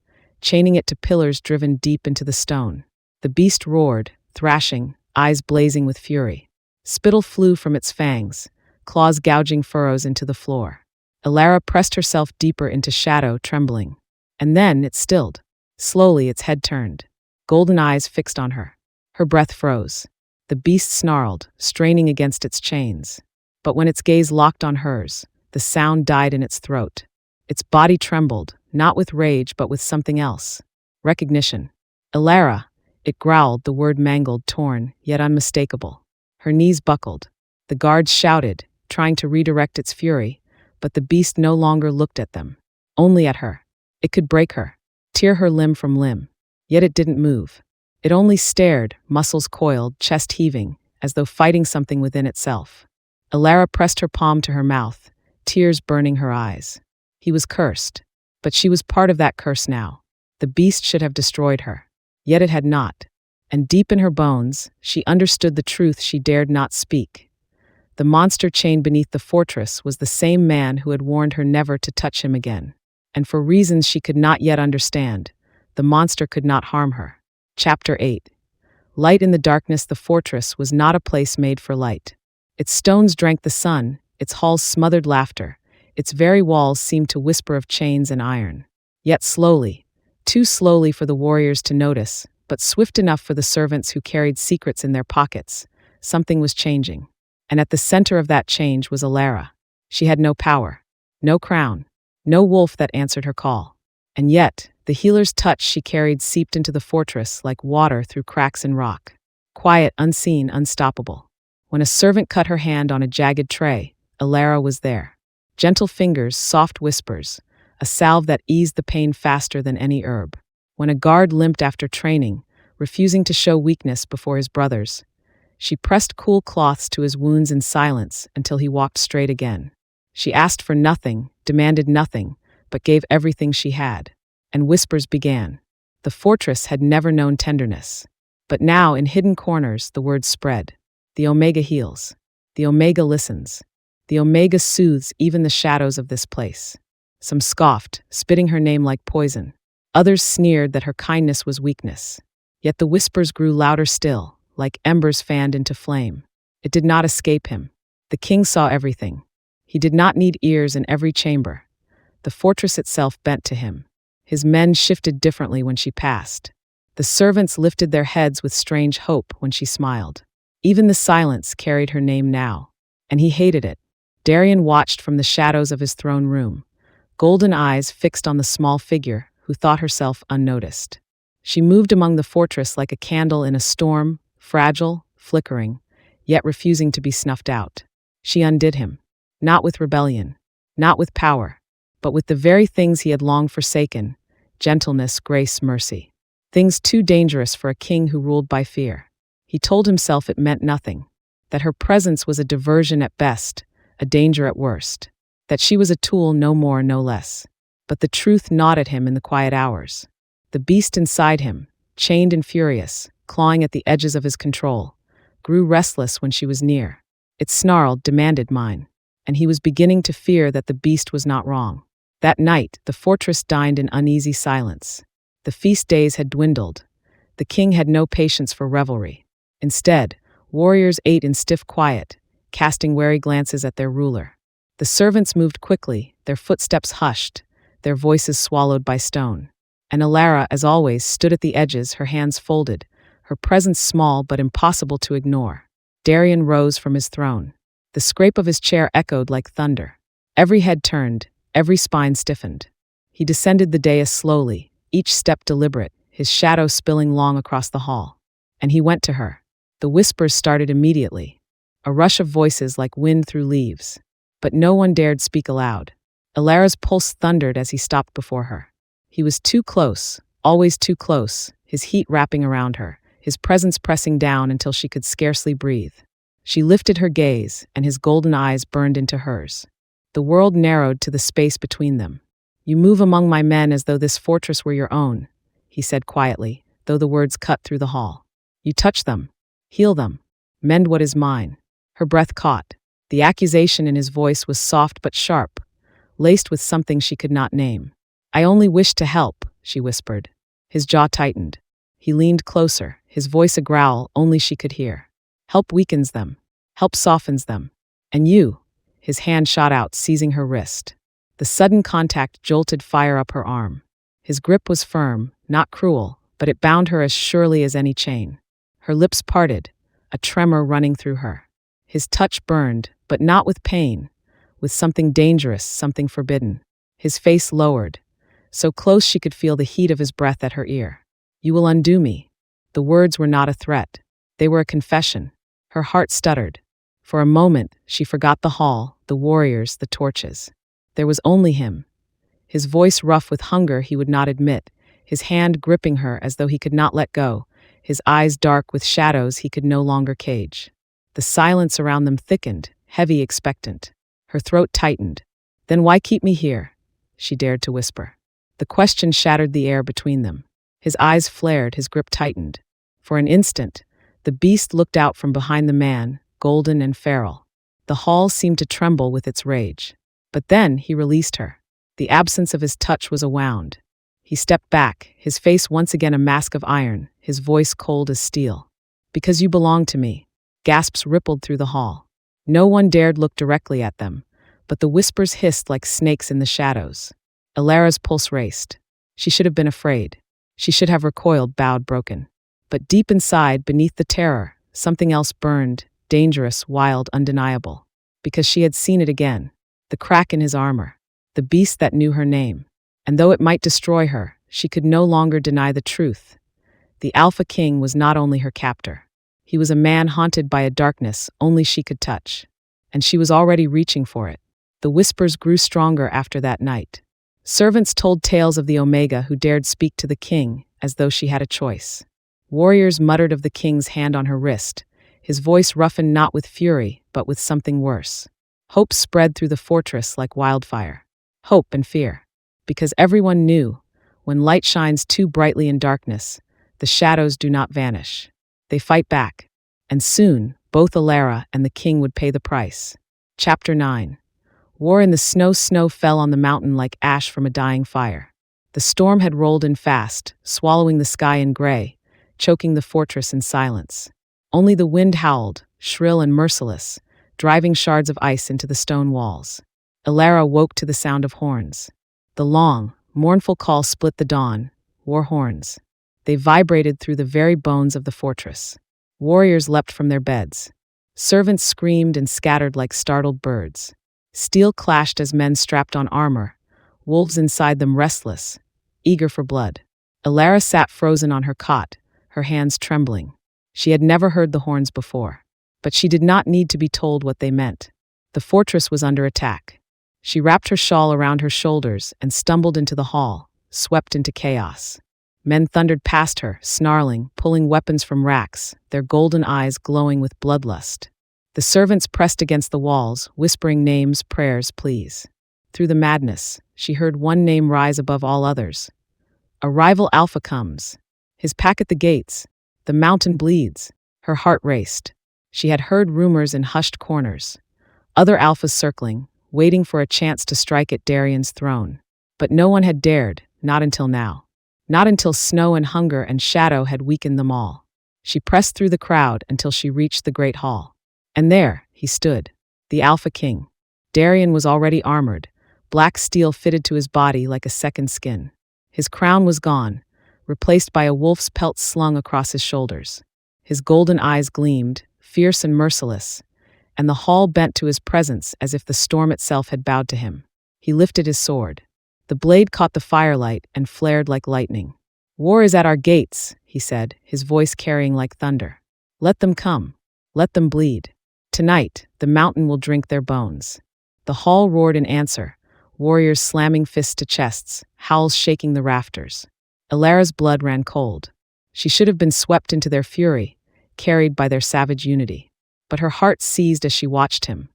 chaining it to pillars driven deep into the stone. The beast roared, thrashing, eyes blazing with fury. Spittle flew from its fangs, claws gouging furrows into the floor. Ilara pressed herself deeper into shadow, trembling. And then it stilled. Slowly its head turned, golden eyes fixed on her. Her breath froze. The beast snarled, straining against its chains. But when its gaze locked on hers, the sound died in its throat. Its body trembled, not with rage but with something else. Recognition. Ilara, it growled, the word mangled, torn, yet unmistakable. Her knees buckled. The guards shouted, trying to redirect its fury, but the beast no longer looked at them. Only at her. It could break her, tear her limb from limb. Yet it didn't move. It only stared, muscles coiled, chest heaving, as though fighting something within itself. Ilara pressed her palm to her mouth, tears burning her eyes. He was cursed, but she was part of that curse now. The beast should have destroyed her. Yet it had not. And deep in her bones, she understood the truth she dared not speak. The monster chained beneath the fortress was the same man who had warned her never to touch him again. And for reasons she could not yet understand, the monster could not harm her. Chapter 8. Light in the darkness. The fortress was not a place made for light. Its stones drank the sun, its halls smothered laughter, its very walls seemed to whisper of chains and iron. Yet slowly, too slowly for the warriors to notice, but swift enough for the servants who carried secrets in their pockets, something was changing. And at the center of that change was Ilara. She had no power, no crown, no wolf that answered her call. And yet, the healer's touch she carried seeped into the fortress like water through cracks in rock. Quiet, unseen, unstoppable. When a servant cut her hand on a jagged tray, Ilara was there. Gentle fingers, soft whispers, a salve that eased the pain faster than any herb. When a guard limped after training, refusing to show weakness before his brothers, She pressed cool cloths to his wounds in silence until he walked straight again. She asked for nothing, demanded nothing, but gave everything she had. And whispers began. The fortress had never known tenderness. But now, in hidden corners, the word spread. The Omega heals. The Omega listens. The Omega soothes even the shadows of this place. Some scoffed, spitting her name like poison. Others sneered that her kindness was weakness. Yet the whispers grew louder still, like embers fanned into flame. It did not escape him. The king saw everything. He did not need ears in every chamber. The fortress itself bent to him. His men shifted differently when she passed. The servants lifted their heads with strange hope when she smiled. Even the silence carried her name now. And he hated it. Darian watched from the shadows of his throne room, golden eyes fixed on the small figure who thought herself unnoticed. She moved among the fortress like a candle in a storm, fragile, flickering, yet refusing to be snuffed out. She undid him, not with rebellion, not with power, but with the very things he had long forsaken: gentleness, grace, mercy. Things too dangerous for a king who ruled by fear. He told himself it meant nothing, that her presence was a diversion at best, a danger at worst, that she was a tool no more, no less. But the truth gnawed at him in the quiet hours. The beast inside him, chained and furious, clawing at the edges of his control, grew restless when she was near. It snarled, demanded mine. And he was beginning to fear that the beast was not wrong. That night, the fortress dined in uneasy silence. The feast days had dwindled. The king had no patience for revelry. Instead, warriors ate in stiff quiet, casting wary glances at their ruler. The servants moved quickly, their footsteps hushed, their voices swallowed by stone. And Alara, as always, stood at the edges, her hands folded, her presence small but impossible to ignore. Darian rose from his throne. The scrape of his chair echoed like thunder. Every head turned, every spine stiffened. He descended the dais slowly, each step deliberate, his shadow spilling long across the hall. And he went to her. The whispers started immediately, a rush of voices like wind through leaves. But no one dared speak aloud. Alara's pulse thundered as he stopped before her. He was too close, always too close, his heat wrapping around her, his presence pressing down until she could scarcely breathe. She lifted her gaze, and his golden eyes burned into hers. The world narrowed to the space between them. "You move among my men as though this fortress were your own," he said quietly, though the words cut through the hall. "You touch them, heal them, mend what is mine." Her breath caught. The accusation in his voice was soft but sharp, laced with something she could not name. "I only wish to help," she whispered. His jaw tightened. He leaned closer, his voice a growl only she could hear. "Help weakens them. Help softens them. And you," his hand shot out, seizing her wrist. The sudden contact jolted fire up her arm. His grip was firm, not cruel, but it bound her as surely as any chain. Her lips parted, a tremor running through her. His touch burned, but not with pain, with something dangerous, something forbidden. His face lowered, so close she could feel the heat of his breath at her ear. "You will undo me." The words were not a threat. They were a confession. Her heart stuttered. For a moment, she forgot the hall, the warriors, the torches. There was only him. His voice rough with hunger he would not admit, his hand gripping her as though he could not let go, his eyes dark with shadows he could no longer cage. The silence around them thickened, heavy, expectant. Her throat tightened. "Then why keep me here?" she dared to whisper. The question shattered the air between them. His eyes flared, his grip tightened. For an instant, the beast looked out from behind the man, golden and feral. The hall seemed to tremble with its rage. But then he released her. The absence of his touch was a wound. He stepped back, his face once again a mask of iron, his voice cold as steel. "Because you belong to me." Gasps rippled through the hall. No one dared look directly at them, but the whispers hissed like snakes in the shadows. Alara's pulse raced. She should have been afraid. She should have recoiled, bowed, broken. But deep inside, beneath the terror, something else burned, dangerous, wild, undeniable. Because she had seen it again. The crack in his armor. The beast that knew her name. And though it might destroy her, she could no longer deny the truth. The alphaking was not only her captor. He was a man haunted by a darkness only she could touch. And she was already reaching for it. The whispers grew stronger after that night. Servants told tales of the Omega who dared speak to the king, as though she had a choice. Warriors muttered of the king's hand on her wrist, his voice roughened not with fury, but with something worse. Hope spread through the fortress like wildfire. Hope and fear. Because everyone knew, when light shines too brightly in darkness, the shadows do not vanish. They fight back. And soon, both Alara and the king would pay the price. Chapter 9. War in the snow. Snow fell on the mountain like ash from a dying fire. The storm had rolled in fast, swallowing the sky in gray, choking the fortress in silence. Only the wind howled, shrill and merciless, driving shards of ice into the stone walls. Alara woke to the sound of horns. The long, mournful call split the dawn. War horns. They vibrated through the very bones of the fortress. Warriors leapt from their beds. Servants screamed and scattered like startled birds. Steel clashed as men strapped on armor, wolves inside them restless, eager for blood. Alara sat frozen on her cot, her hands trembling. She had never heard the horns before, but she did not need to be told what they meant. The fortress was under attack. She wrapped her shawl around her shoulders and stumbled into the hall, swept into chaos. Men thundered past her, snarling, pulling weapons from racks, their golden eyes glowing with bloodlust. The servants pressed against the walls, whispering names, prayers, pleas. Through the madness, she heard one name rise above all others. A rival alpha comes. His pack at the gates. The mountain bleeds. Her heart raced. She had heard rumors in hushed corners. Other alphas circling, waiting for a chance to strike at Darian's throne. But no one had dared, not until now. Not until snow and hunger and shadow had weakened them all. She pressed through the crowd until she reached the great hall. And there, he stood, the Alpha King. Darian was already armored, black steel fitted to his body like a second skin. His crown was gone, replaced by a wolf's pelt slung across his shoulders. His golden eyes gleamed, fierce and merciless, and the hall bent to his presence as if the storm itself had bowed to him. He lifted his sword. The blade caught the firelight and flared like lightning. "War is at our gates," he said, his voice carrying like thunder. "Let them come. Let them bleed. Tonight, the mountain will drink their bones." The hall roared in answer, warriors slamming fists to chests, howls shaking the rafters. Alara's blood ran cold. She should have been swept into their fury, carried by their savage unity. But her heart seized as she watched him.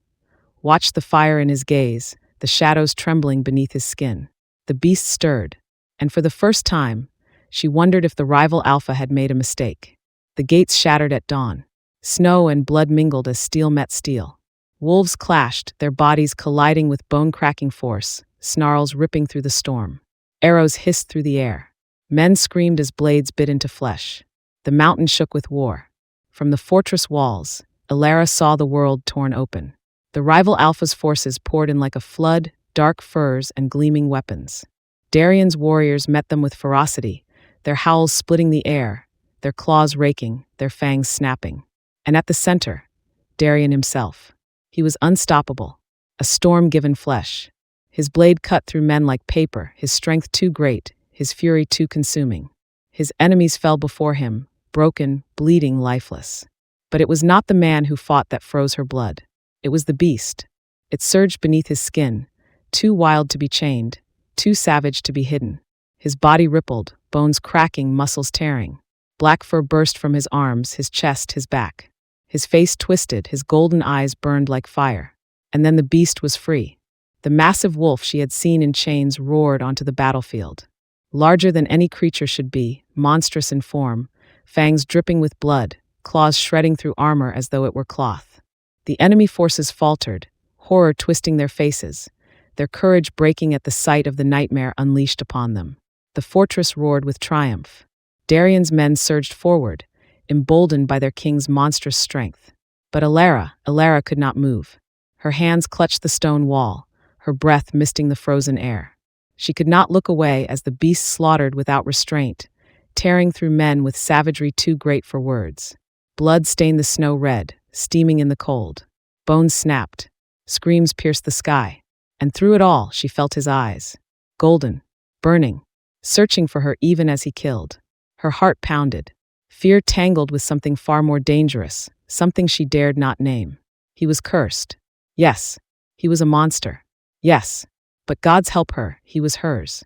Watched the fire in his gaze, the shadows trembling beneath his skin. The beast stirred, and for the first time, she wondered if the rival alpha had made a mistake. The gates shattered at dawn. Snow and blood mingled as steel met steel. Wolves clashed, their bodies colliding with bone-cracking force, snarls ripping through the storm. Arrows hissed through the air. Men screamed as blades bit into flesh. The mountain shook with war. From the fortress walls, Alara saw the world torn open. The rival alpha's forces poured in like a flood, dark furs and gleaming weapons. Darian's warriors met them with ferocity, their howls splitting the air, their claws raking, their fangs snapping. And at the center, Darian himself. He was unstoppable, a storm given flesh. His blade cut through men like paper, his strength too great, his fury too consuming. His enemies fell before him, broken, bleeding, lifeless. But it was not the man who fought that froze her blood. It was the beast. It surged beneath his skin, too wild to be chained, too savage to be hidden. His body rippled, bones cracking, muscles tearing. Black fur burst from his arms, his chest, his back. His face twisted, his golden eyes burned like fire. And then the beast was free. The massive wolf she had seen in chains roared onto the battlefield. Larger than any creature should be, monstrous in form, fangs dripping with blood, claws shredding through armor as though it were cloth. The enemy forces faltered, horror twisting their faces, their courage breaking at the sight of the nightmare unleashed upon them. The fortress roared with triumph. Darian's men surged forward, emboldened by their king's monstrous strength. But Alara could not move. Her hands clutched the stone wall, her breath misting the frozen air. She could not look away as the beast slaughtered without restraint, tearing through men with savagery too great for words. Blood stained the snow red, steaming in the cold. Bones snapped. Screams pierced the sky. And through it all, she felt his eyes. Golden, burning, searching for her even as he killed. Her heart pounded. Fear tangled with something far more dangerous, something she dared not name. He was cursed. Yes, he was a monster. Yes, but God's help her, he was hers.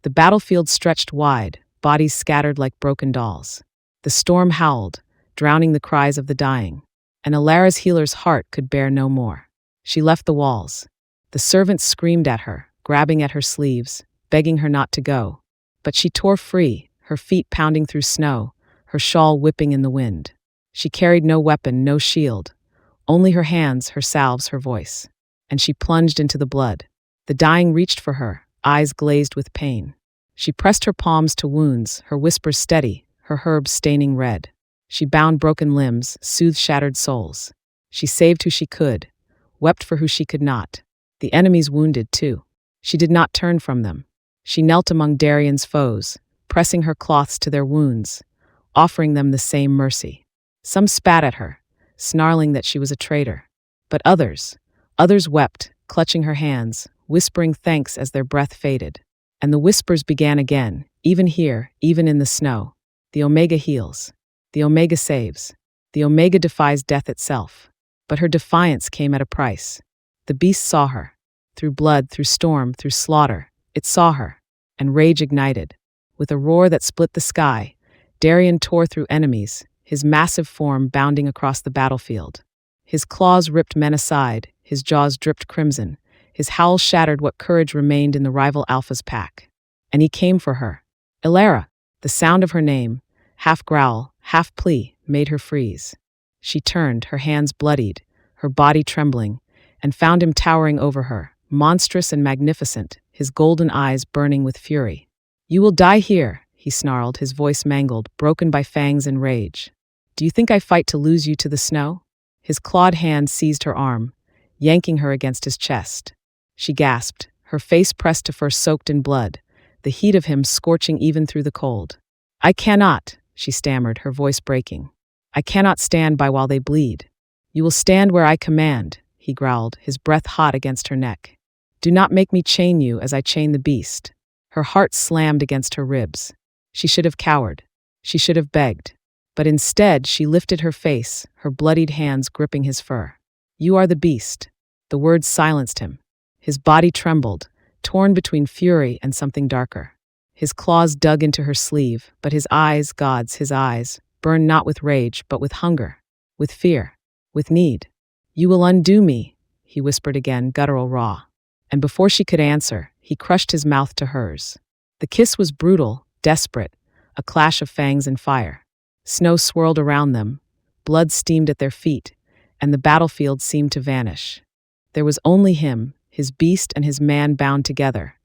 The battlefield stretched wide, bodies scattered like broken dolls. The storm howled, drowning the cries of the dying. and Alara's healer's heart could bear no more. She left the walls. The servants screamed at her, grabbing at her sleeves, begging her not to go. But she tore free, her feet pounding through snow, her shawl whipping in the wind. She carried no weapon, no shield, only her hands, her salves, her voice. And she plunged into the blood. The dying reached for her, eyes glazed with pain. She pressed her palms to wounds, her whispers steady, her herbs staining red. She bound broken limbs, soothed shattered souls. She saved who she could, wept for who she could not. The enemies wounded, too. She did not turn from them. She knelt among Darian's foes, pressing her cloths to their wounds, offering them the same mercy. Some spat at her, snarling that she was a traitor. But others wept, clutching her hands, whispering thanks as their breath faded. And the whispers began again, even here, even in the snow. The Omega heals. The Omega saves. The Omega defies death itself. But her defiance came at a price. The beast saw her. Through blood, through storm, through slaughter, it saw her, and rage ignited. With a roar that split the sky, Darian tore through enemies, his massive form bounding across the battlefield. His claws ripped men aside, his jaws dripped crimson, his howl shattered what courage remained in the rival Alpha's pack. And he came for her. Alara, the sound of her name, half growl, half plea, made her freeze. She turned, her hands bloodied, her body trembling, and found him towering over her, monstrous and magnificent, his golden eyes burning with fury. "You will die here," he snarled, his voice mangled, broken by fangs and rage. "Do you think I fight to lose you to the snow?" His clawed hand seized her arm, yanking her against his chest. She gasped, her face pressed to fur soaked in blood, the heat of him scorching even through the cold. "I cannot," she stammered, her voice breaking. "I cannot stand by while they bleed." "You will stand where I command," he growled, his breath hot against her neck. "Do not make me chain you as I chain the beast." Her heart slammed against her ribs. She should have cowered. She should have begged. But instead, she lifted her face, her bloodied hands gripping his fur. "You are the beast." The words silenced him. His body trembled, torn between fury and something darker. His claws dug into her sleeve, but his eyes, gods, his eyes, burned not with rage, but with hunger, with fear, with need. "You will undo me," he whispered again, guttural raw. And before she could answer, he crushed his mouth to hers. The kiss was brutal, desperate, a clash of fangs and fire. Snow swirled around them, blood steamed at their feet, and the battlefield seemed to vanish. There was only him, his beast and his man bound together,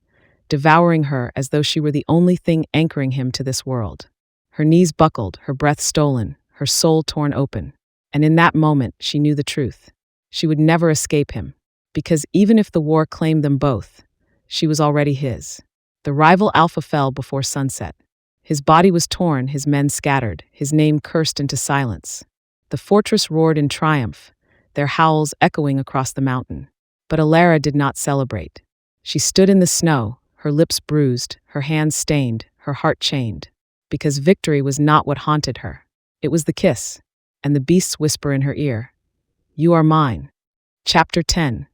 devouring her as though she were the only thing anchoring him to this world. Her knees buckled, her breath stolen, her soul torn open. And in that moment, she knew the truth. She would never escape him, because even if the war claimed them both, she was already his. The rival Alpha fell before sunset. His body was torn, his men scattered, his name cursed into silence. The fortress roared in triumph, their howls echoing across the mountain. But Alara did not celebrate. She stood in the snow, her lips bruised, her hands stained, her heart chained. Because victory was not what haunted her. It was the kiss, and the beast's whisper in her ear. "You are mine." Chapter 10.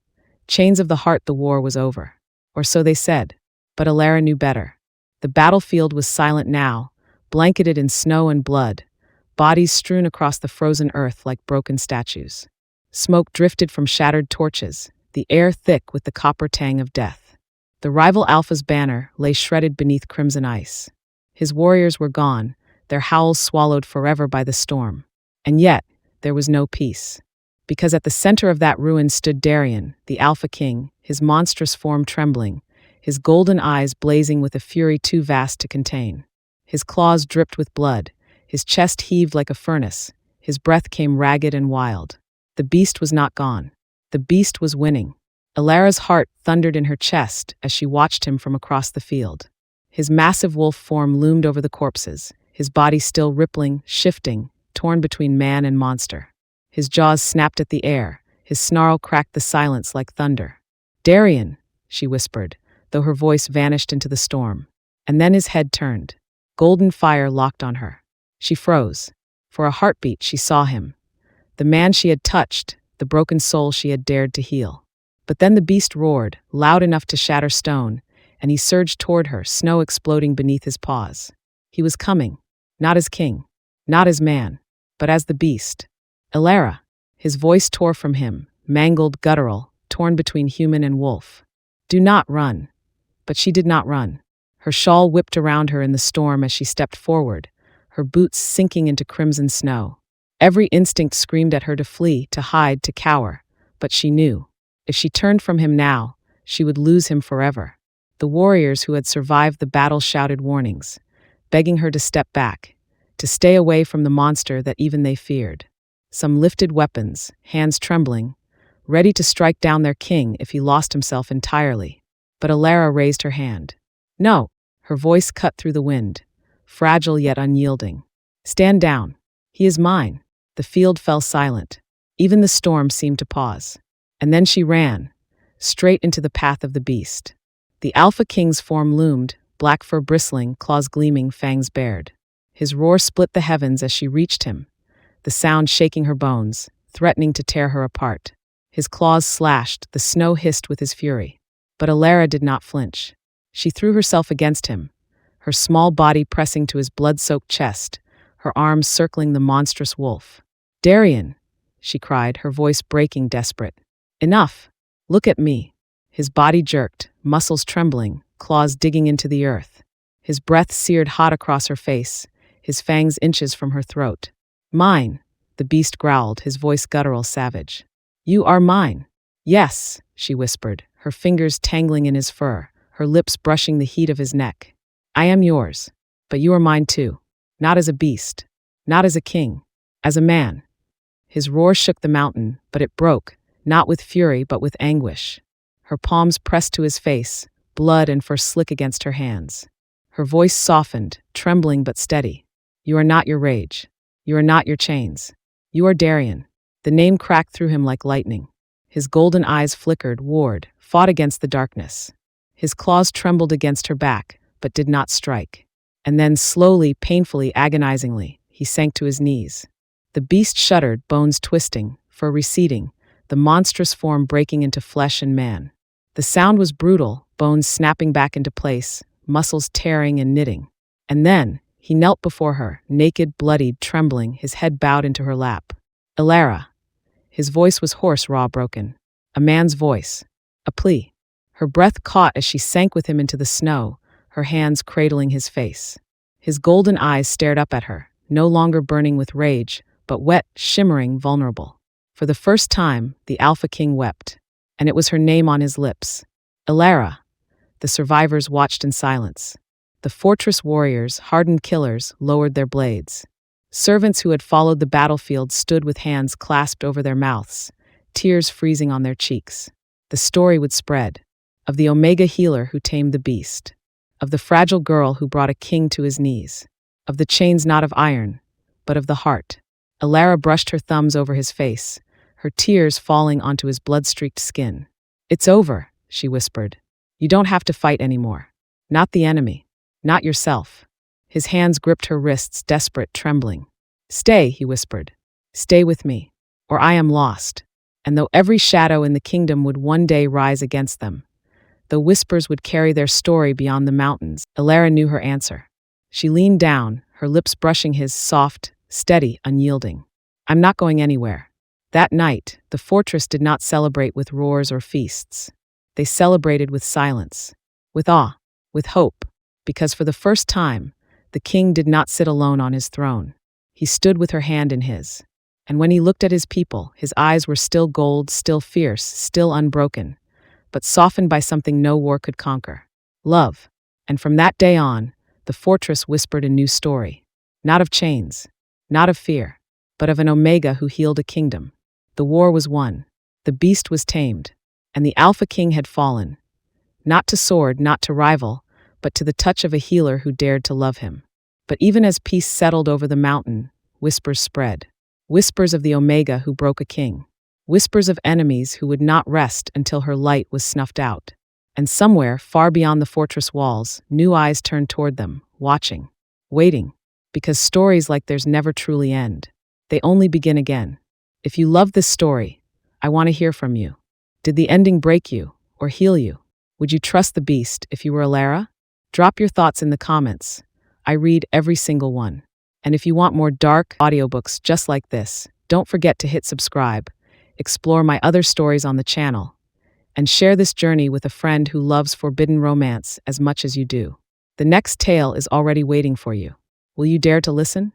Chains of the heart. The war was over. Or so they said. But Alara knew better. The battlefield was silent now, blanketed in snow and blood, bodies strewn across the frozen earth like broken statues. Smoke drifted from shattered torches, the air thick with the copper tang of death. The rival Alpha's banner lay shredded beneath crimson ice. His warriors were gone, their howls swallowed forever by the storm. And yet, there was no peace. Because at the center of that ruin stood Darian, the Alpha King, his monstrous form trembling, his golden eyes blazing with a fury too vast to contain. His claws dripped with blood, his chest heaved like a furnace, his breath came ragged and wild. The beast was not gone. The beast was winning. Alara's heart thundered in her chest as she watched him from across the field. His massive wolf form loomed over the corpses, his body still rippling, shifting, torn between man and monster. His jaws snapped at the air, his snarl cracked the silence like thunder. "Darian," she whispered, though her voice vanished into the storm. And then his head turned. Golden fire locked on her. She froze. For a heartbeat, she saw him. The man she had touched, the broken soul she had dared to heal. But then the beast roared, loud enough to shatter stone, and he surged toward her, snow exploding beneath his paws. He was coming, not as king, not as man, but as the beast. "Alara," His voice tore from him, mangled, guttural, torn between human and wolf. "Do not run." But she did not run. Her shawl whipped around her in the storm as she stepped forward, her boots sinking into crimson snow. Every instinct screamed at her to flee, to hide, to cower. But she knew, if she turned from him now, she would lose him forever. The warriors who had survived the battle shouted warnings, begging her to step back, to stay away from the monster that even they feared. Some lifted weapons, hands trembling, ready to strike down their king if he lost himself entirely. But Alara raised her hand. "No," her voice cut through the wind, fragile yet unyielding. "Stand down. He is mine." The field fell silent. Even the storm seemed to pause. And then she ran, straight into the path of the beast. The Alpha King's form loomed, black fur bristling, claws gleaming, fangs bared. His roar split the heavens as she reached him, the sound shaking her bones, threatening to tear her apart. His claws slashed, the snow hissed with his fury. But Alara did not flinch. She threw herself against him, her small body pressing to his blood-soaked chest, her arms circling the monstrous wolf. "Darian," she cried, her voice breaking, desperate. "Enough. Look at me." His body jerked, muscles trembling, claws digging into the earth. His breath seared hot across her face, his fangs inches from her throat. "Mine," the beast growled, his voice guttural, savage. "You are mine." "Yes," she whispered, her fingers tangling in his fur, her lips brushing the heat of his neck. "I am yours, but you are mine too. Not as a beast, not as a king, as a man." His roar shook the mountain, but it broke, not with fury but with anguish. Her palms pressed to his face, blood and fur slick against her hands. Her voice softened, trembling but steady. "You are not your rage. You are not your chains. You are Darian." The name cracked through him like lightning. His golden eyes flickered, warred, fought against the darkness. His claws trembled against her back, but did not strike. And then slowly, painfully, agonizingly, he sank to his knees. The beast shuddered, bones twisting, fur receding, the monstrous form breaking into flesh and man. The sound was brutal, bones snapping back into place, muscles tearing and knitting. And then, he knelt before her, naked, bloodied, trembling, his head bowed into her lap. "Alara." His voice was hoarse, raw, broken. A man's voice. A plea. Her breath caught as she sank with him into the snow, her hands cradling his face. His golden eyes stared up at her, no longer burning with rage, but wet, shimmering, vulnerable. For the first time, the Alpha King wept, and it was her name on his lips. "Alara." The survivors watched in silence. The fortress warriors, hardened killers, lowered their blades. Servants who had followed the battlefield stood with hands clasped over their mouths, tears freezing on their cheeks. The story would spread, of the Omega healer who tamed the beast, of the fragile girl who brought a king to his knees, of the chains not of iron, but of the heart. Alara brushed her thumbs over his face, her tears falling onto his blood-streaked skin. "It's over," she whispered. "You don't have to fight anymore. Not the enemy. Not yourself." His hands gripped her wrists, desperate, trembling. "Stay," he whispered. "Stay with me, or I am lost." And though every shadow in the kingdom would one day rise against them, the whispers would carry their story beyond the mountains, Alara knew her answer. She leaned down, her lips brushing his, soft, steady, unyielding. "I'm not going anywhere." That night, the fortress did not celebrate with roars or feasts. They celebrated with silence, with awe, with hope, because for the first time, the king did not sit alone on his throne. He stood with her hand in his. And when he looked at his people, his eyes were still gold, still fierce, still unbroken, but softened by something no war could conquer: love. And from that day on, the fortress whispered a new story. Not of chains, not of fear, but of an Omega who healed a kingdom. The war was won, the beast was tamed, and the Alpha King had fallen. Not to sword, not to rival, but to the touch of a healer who dared to love him. But even as peace settled over the mountain, whispers spread. Whispers of the Omega who broke a king. Whispers of enemies who would not rest until her light was snuffed out. And somewhere, far beyond the fortress walls, new eyes turned toward them, watching, waiting. Because stories like theirs never truly end. They only begin again. If you love this story, I want to hear from you. Did the ending break you, or heal you? Would you trust the beast if you were Alara? Drop your thoughts in the comments. I read every single one. And if you want more dark audiobooks just like this, don't forget to hit subscribe explore my other stories on the channel, and share this journey with a friend who loves forbidden romance as much as you do. The next tale is already waiting for you. Will you dare to listen?